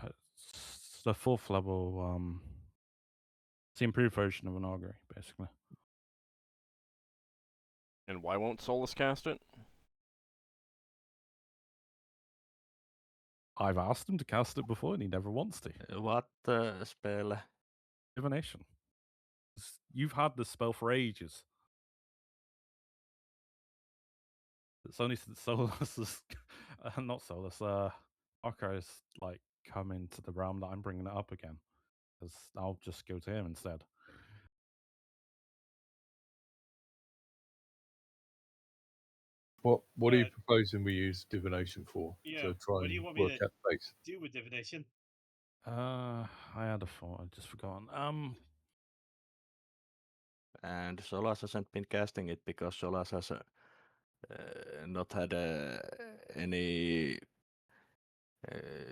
It's the 4th level. It's the improved version of an augury, basically. And why won't Solas cast it? I've asked him to cast it before, and he never wants to. What spell? Divination. You've had this spell for ages. It's only since Solas is not Solas. Ockar is like come into the realm that I'm bringing it up again, because I'll just go to him instead. What are you proposing we use divination for? Yeah, To try what do you and want me work to out base? do with divination? I had a thought. I just forgotten. And Solas hasn't been casting it because Solas has not had any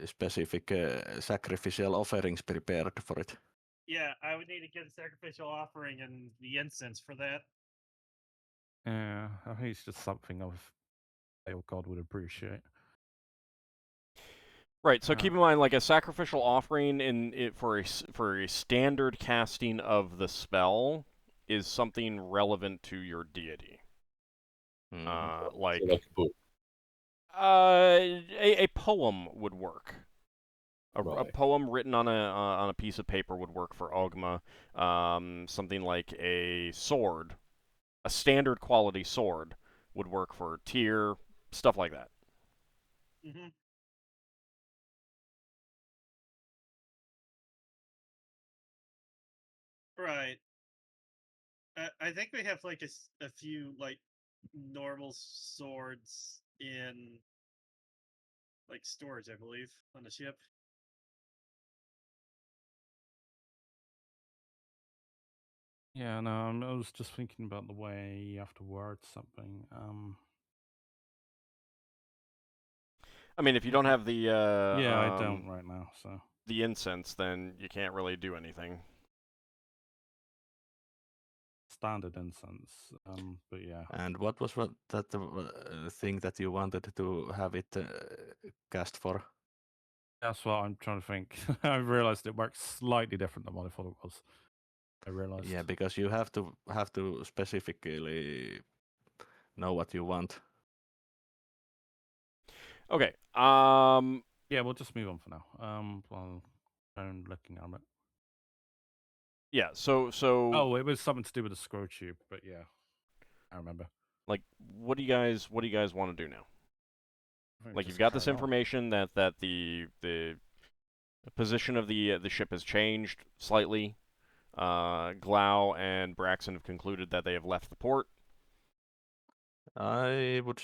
specific sacrificial offerings prepared for it. Yeah, I would need to get a sacrificial offering and the incense for that. Yeah, I think it's just something of Pale God would appreciate. Right. So keep in mind, like a sacrificial offering for a standard casting of the spell is something relevant to your deity. Like So like a book. a poem would work. A Right. poem written on a piece of paper would work for Ogma. Something like a sword, a standard quality sword, would work for Tyr. Stuff like that. Mm-hmm. Right. I think we have like a few like normal swords in like storage, I believe, on the ship. Yeah, no, I was just thinking about the way you have to word something. I mean, if you don't have the yeah, I don't right now, so the incense, then you can't really do anything. standard incense. But yeah. And what was that thing that you wanted to have it cast for? That's what I'm trying to think. I realized it works slightly different than what I thought it was. I realized. Yeah, because you have to specifically know what you want. Okay. Yeah, we'll just move on for now. While I'm looking at it. Yeah. So. Oh, it was something to do with the scroll tube, but yeah, I remember. Like, what do you guys want to do now? Like, you've just got this carry on. information that the position of the ship has changed slightly. Glau and Braxon have concluded that they have left the port. I would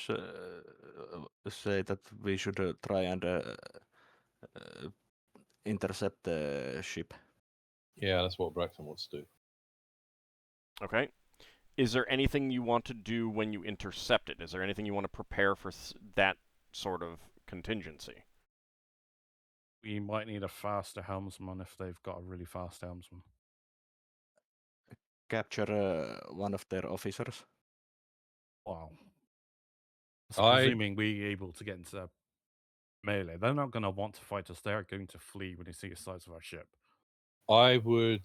say that we should try and intercept the ship. Yeah, that's what Braxon wants to do. Okay. Is there anything you want to do when you intercept it? Is there anything you want to prepare for that sort of contingency? We might need a faster helmsman if they've got a really fast helmsman. Capture one of their officers. Wow. Presuming we're able to get into melee. They're not going to want to fight us. They're going to flee when they see the size of our ship. I would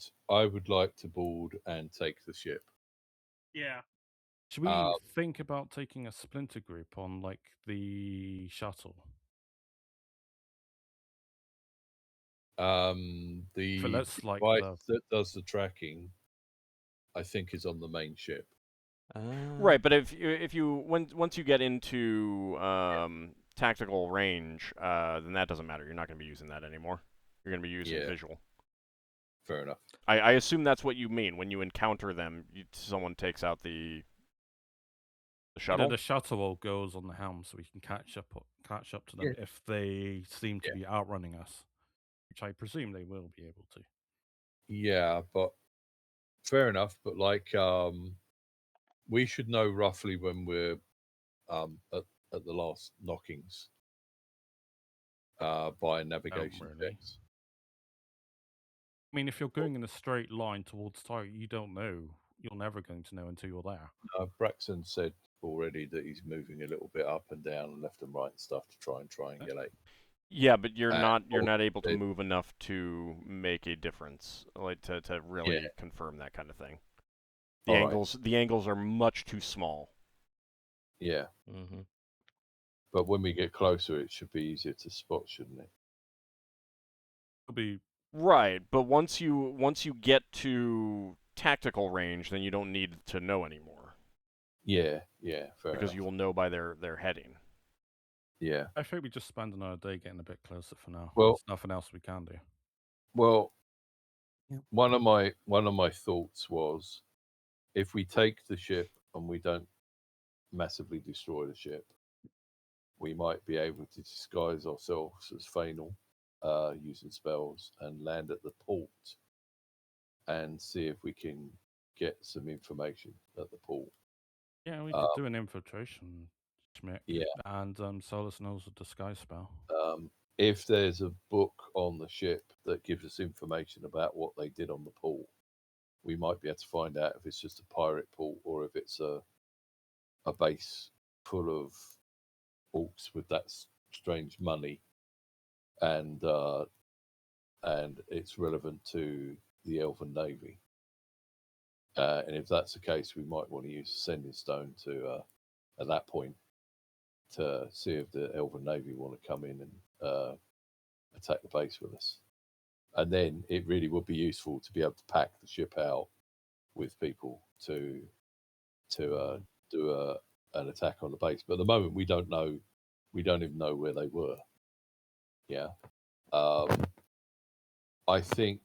like to board and take the ship. Yeah. Should we think about taking a splinter group on, like, the shuttle? The device that does the tracking, I think, is on the main ship. Right, but if you once you get into tactical range, then that doesn't matter. You're not going to be using that anymore. You're going to be using Yeah. visual. Fair enough. I assume that's what you mean when you encounter them. Someone takes out the shuttle. The shuttle goes on the helm, so we can catch up to them Yeah. if they seem to Yeah. be outrunning us, which I presume they will be able to. Yeah, but fair enough. But like, we should know roughly when we're at the last knockings by navigation really. checks. I mean, if you're going in a straight line towards target, you don't know. You're never going to know until you're there. Braxon said already that he's moving a little bit up and down and left and right and stuff to try and triangulate. Yeah, but you're And not able to it- move enough to make a difference, like to really confirm that kind of thing. The angles are much too small. Yeah. Mm-hmm. But when we get closer, it should be easier to spot, shouldn't it? It'll be Right, but once you get to tactical range, then you don't need to know anymore. Yeah, fair Because enough. you will know by their heading. Yeah. I think we just spend another day getting a bit closer for now. Well- There's nothing else we can do. Well, Yep. one of my thoughts was, if we take the ship and we don't massively destroy the ship, we might be able to disguise ourselves as Finnel'ar using spells and land at the port and see if we can get some information at the port. Yeah, we could do an infiltration, Schmick. Yeah. And Solas knows a disguise spell. If there's a book on the ship that gives us information about what they did on the port, we might be able to find out if it's just a pirate port or if it's a base full of orcs with that strange money, and it's relevant to the Elven Navy. And if that's the case, we might want to use a sending stone to at that point to see if the Elven Navy want to come in and attack the base with us. And then it really would be useful to be able to pack the ship out with people to do an attack on the base. But at the moment, we don't even know where they were. Yeah. I think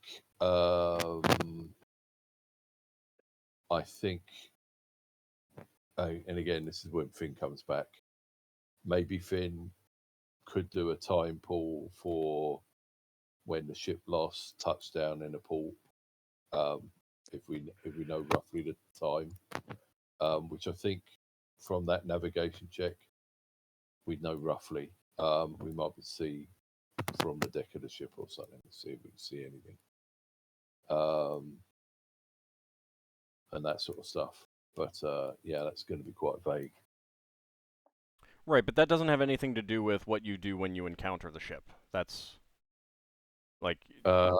and again, this is when Finn comes back. Maybe Finn could do a time pool for when the ship last touched down in a port, if we know roughly the time, which I think from that navigation check we'd know roughly. We might see from the deck of the ship or something to see if we can see anything, and that sort of stuff. But yeah, that's going to be quite vague. Right, but that doesn't have anything to do with what you do when you encounter the ship. That's like I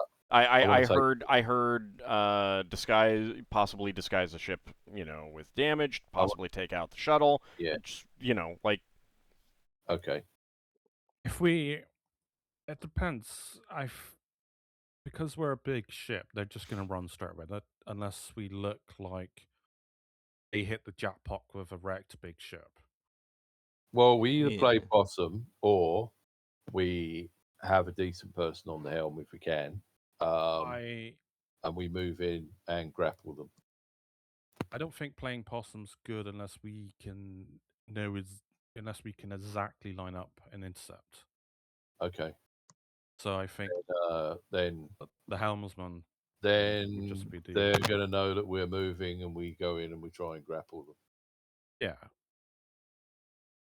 heard possibly disguise the ship, with damage, possibly take out the shuttle. Yeah. It's, like Okay. It depends. Because we're a big ship, they're just going to run straight with it unless we look like they hit the jackpot with a wrecked big ship. Well, we either play possum or we have a decent person on the helm if we can, and we move in and grapple them. I don't think playing possum's good unless we can exactly line up an intercept. Okay. So I think then the helmsman then would just be they're going to know that we're moving, and we go in and we try and grapple them. Yeah.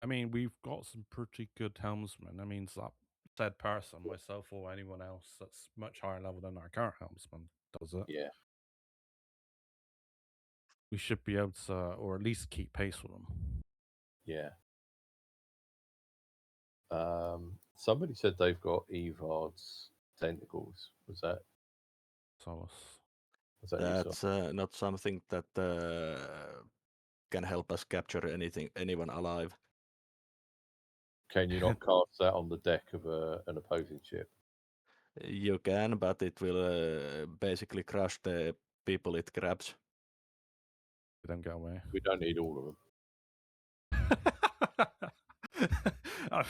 I mean, we've got some pretty good helmsmen. I mean, that said person, myself or anyone else that's much higher level than our current helmsman does it. Yeah. We should be able to, or at least keep pace with them. Yeah. Somebody said they've got Evard's tentacles. Was that Solas? That's not something that can help us capture anyone alive. Can you not cast that on the deck of an opposing ship? You can, but it will basically crush the people it grabs. They don't get away. We don't need all of them.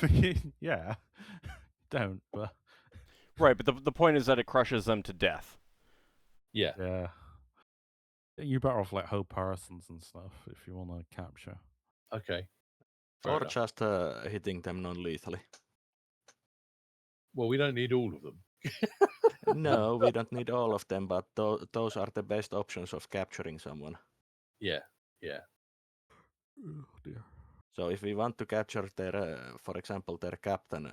I mean, yeah, don't. But Right, but the point is that it crushes them to death. Yeah. yeah, you're better off like whole persons and stuff if you want to capture. Okay. Fair Or enough. just hitting them non-lethally. Well, we don't need all of them. No, we don't need all of them, but those are the best options of capturing someone. Yeah. Yeah. Oh dear. So if we want to capture their, for example, their captain,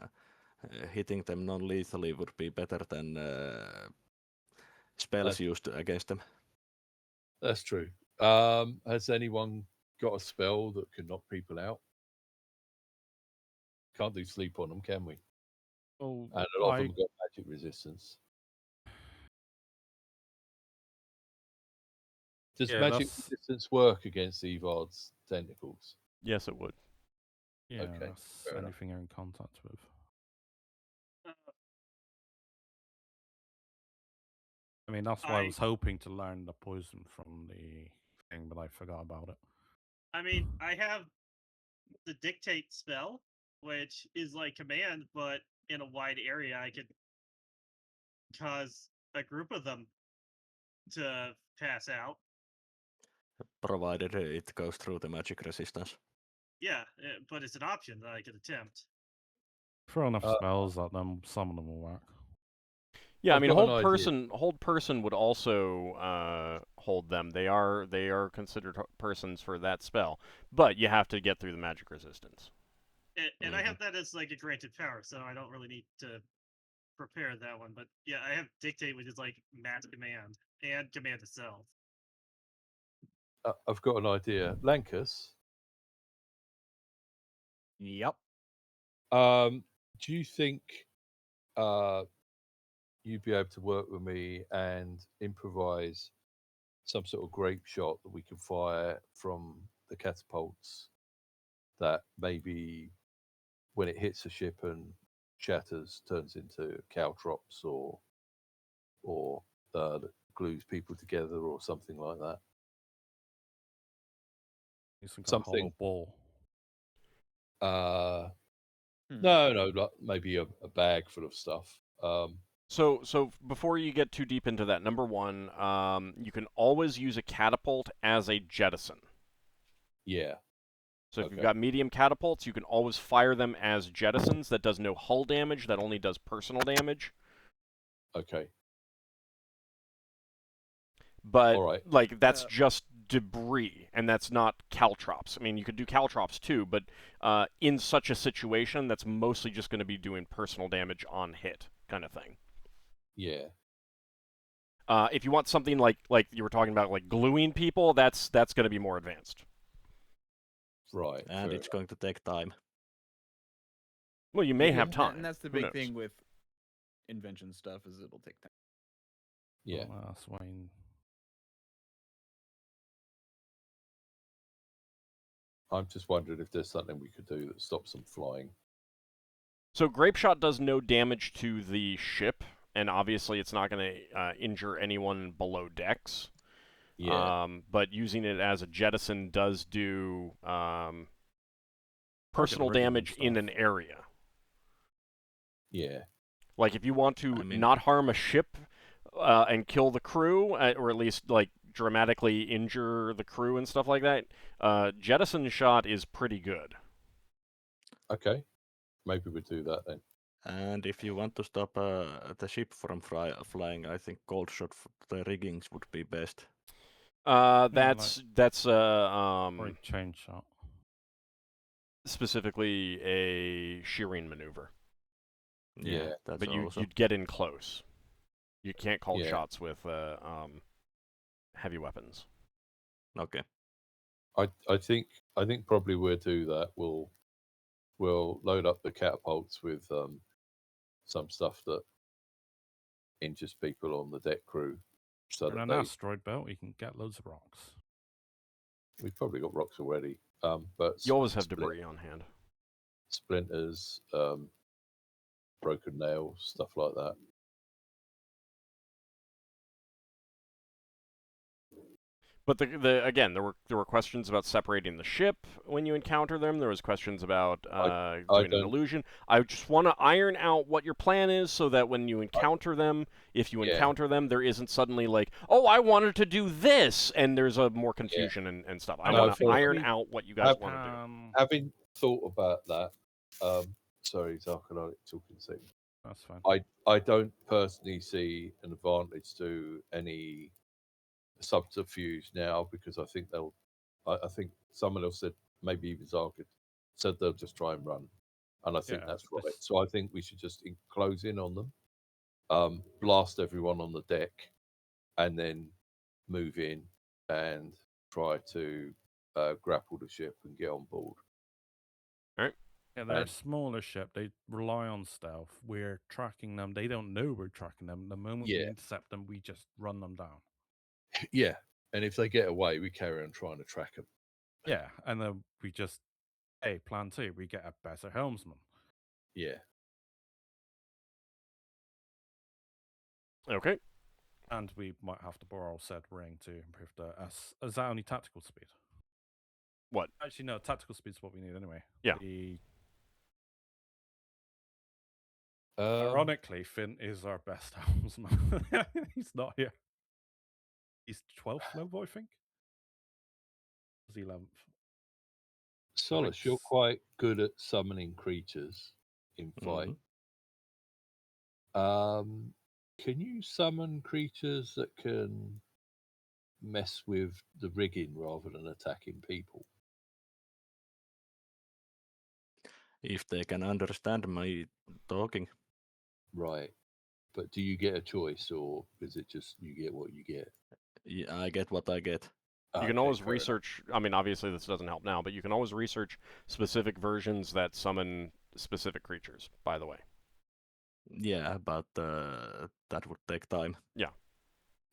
hitting them non-lethally would be better than spells used against them. That's true. Has anyone got a spell that can knock people out? Can't do sleep on them, can we? Oh, And a lot of them got magic resistance. Does Yeah, magic that's- resistance work against Evard's tentacles? Yes, it would. yeah, Okay, that's fair enough. anything you're in contact with. I mean, that's why I was hoping to learn the poison from the thing, but I forgot about it. I mean, I have the dictate spell, which is like command, but in a wide area, I could cause a group of them to pass out. Provided it goes through the magic resistance. Yeah, but it's an option that I could attempt. Throw enough spells at them, some of them will work. Yeah, I I've mean, got an hold person would also hold them. They are considered persons for that spell, but you have to get through the magic resistance. And I have that as like a granted power, so I don't really need to prepare that one. But yeah, I have dictate, which is like mass command and command itself. I've got an idea. Lankas, Yep. do you think you'd be able to work with me and improvise some sort of grape shot that we can fire from the catapults that maybe when it hits a ship and shatters turns into caltrops or glues people together or something like that? Using a hollow ball. No, like maybe a bag full of stuff. So before you get too deep into that, number one, you can always use a catapult as a jettison. Yeah. So if you've got medium catapults, you can always fire them as jettisons. That does no hull damage. That only does personal damage. Okay. But like that's just debris, and that's not caltrops. I mean, you could do caltrops too, but in such a situation, that's mostly just going to be doing personal damage on hit, kind of thing. Yeah. If you want something like you were talking about, like gluing people, that's going to be more advanced. Right. And it's going to take time. Well, you may have time. And that's the Who big knows? thing with invention stuff is it'll take time. Yeah. Swain. I'm just wondering if there's something we could do that stops them flying. So Grape Shot does no damage to the ship, and obviously it's not going to injure anyone below decks. Yeah. But using it as a jettison does do personal damage in an area. Yeah. Like if you want to not harm a ship and kill the crew, or at least like dramatically injure the crew and stuff like that, jettison shot is pretty good. Okay. Maybe we'll do that then. And if you want to stop the ship from flying, I think cold shot for the riggings would be best. That's or a chain shot. Specifically a shearing maneuver. Yeah, that's but also. you'd get in close. You can't call Yeah. shots with heavy weapons. Okay. I think probably we'll do that. We'll load up the catapults with some stuff that injures people on the deck crew. So In that an asteroid belt, you can get loads of rocks. we've probably got rocks already. But You always have debris on hand. Splinters, broken nails, stuff like that. But again, there were questions about separating the ship when you encounter them. There was questions about doing an illusion. I just want to iron out what your plan is, so that when you encounter them, if you encounter them, there isn't suddenly like, oh, I wanted to do this, and there's a more confusion and stuff. I want to iron out what you guys want to do. Having thought about that, sorry, Zakhan, I'm talking second. That's fine. I don't personally see an advantage to any subterfuge now, because I think I think someone else said, maybe even Zakhan said, they'll just try and run, and I think that's right. So I think we should just close in on them, blast everyone on the deck, and then move in and try to grapple the ship and get on board. All right. Yeah, they're a smaller ship. They rely on stealth. We're tracking them. They don't know we're tracking them. The moment we intercept them, we just run them down. Yeah, and if they get away, we carry on trying to track them. Yeah, and then we just, hey, plan 2, we get a better helmsman. Yeah. Okay. And we might have to borrow said ring to improve the is that only tactical speed? What? Actually, no, tactical speed is what we need anyway. Yeah. Ironically, Finn is our best helmsman. He's not here. He's 12th level, I think. He's 11th. Solas, you're quite good at summoning creatures in fight. Can you summon creatures that can mess with the rigging rather than attacking people? If they can understand my talking. Right. But do you get a choice, or is it just you get what you get? Yeah, I get what I get. You can always research, I mean, obviously this doesn't help now, but you can always research specific versions that summon specific creatures, by the way. Yeah, but that would take time. Yeah,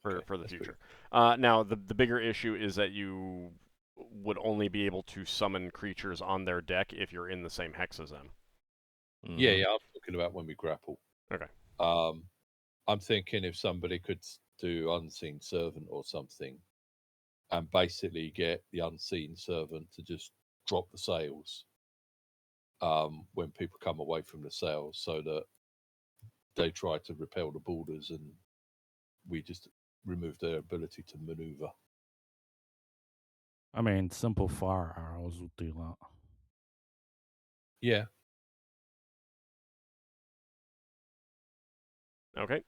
for the future. Now, the bigger issue is that you would only be able to summon creatures on their deck if you're in the same hex as them. Yeah, I'm talking about when we grapple. Okay. I'm thinking if somebody could do Unseen Servant or something, and basically get the Unseen Servant to just drop the sails when people come away from the sails, so that they try to repel the boarders and we just remove their ability to maneuver. I mean, simple fire arrows will do that. Yeah. Okay.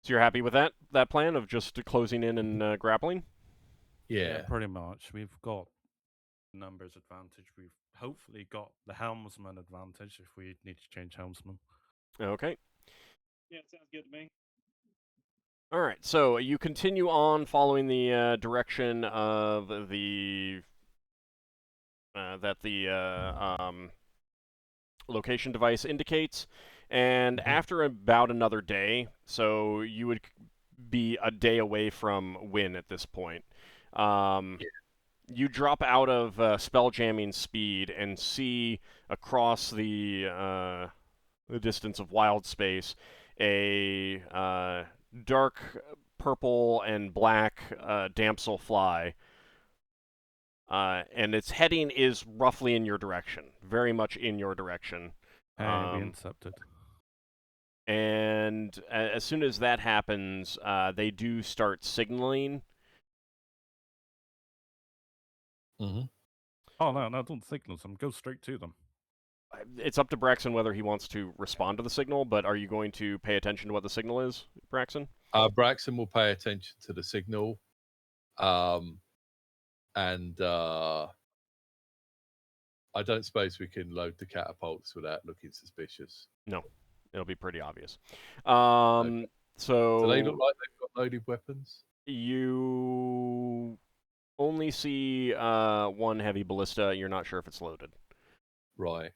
So you're happy with that plan of just closing in and grappling? Yeah, pretty much. We've got numbers advantage. We've hopefully got the helmsman advantage if we need to change helmsman. Okay. Yeah, sounds good to me. All right, so you continue on following the direction of the location device indicates, and after about another day, so you would be a day away from Win at this point. You drop out of spelljamming speed and see across the distance of wild space a dark purple and black damselfly, and its heading is roughly in your direction, very much in your direction. Hey, we intercepted. And as soon as that happens, they do start signaling. Mm-hmm. Oh, no, don't signal them. Go straight to them. It's up to Braxon whether he wants to respond to the signal, but are you going to pay attention to what the signal is, Braxon? Braxon will pay attention to the signal. And I don't suppose we can load the catapults without looking suspicious. No, it'll be pretty obvious. Okay. So do they look like they've got loaded weapons? You only see one heavy ballista. You're not sure if it's loaded. Right.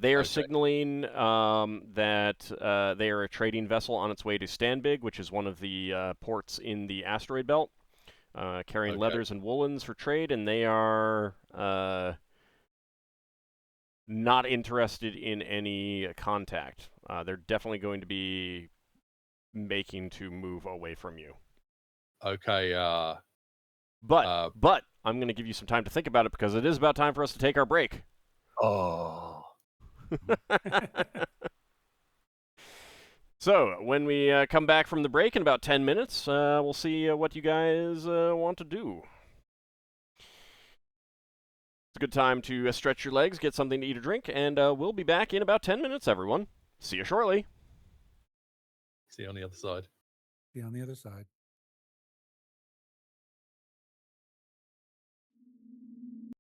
They are signaling that they are a trading vessel on its way to Stanbig, which is one of the ports in the asteroid belt, carrying leathers and woolens for trade, and they are not interested in any contact. They're definitely going to be making to move away from you. Okay. But I'm going to give you some time to think about it because it is about time for us to take our break. Oh. So, when we come back from the break in about 10 minutes, we'll see what you guys want to do. It's a good time to stretch your legs, get something to eat or drink, and we'll be back in about 10 minutes, everyone. See you shortly. See you on the other side. See you on the other side.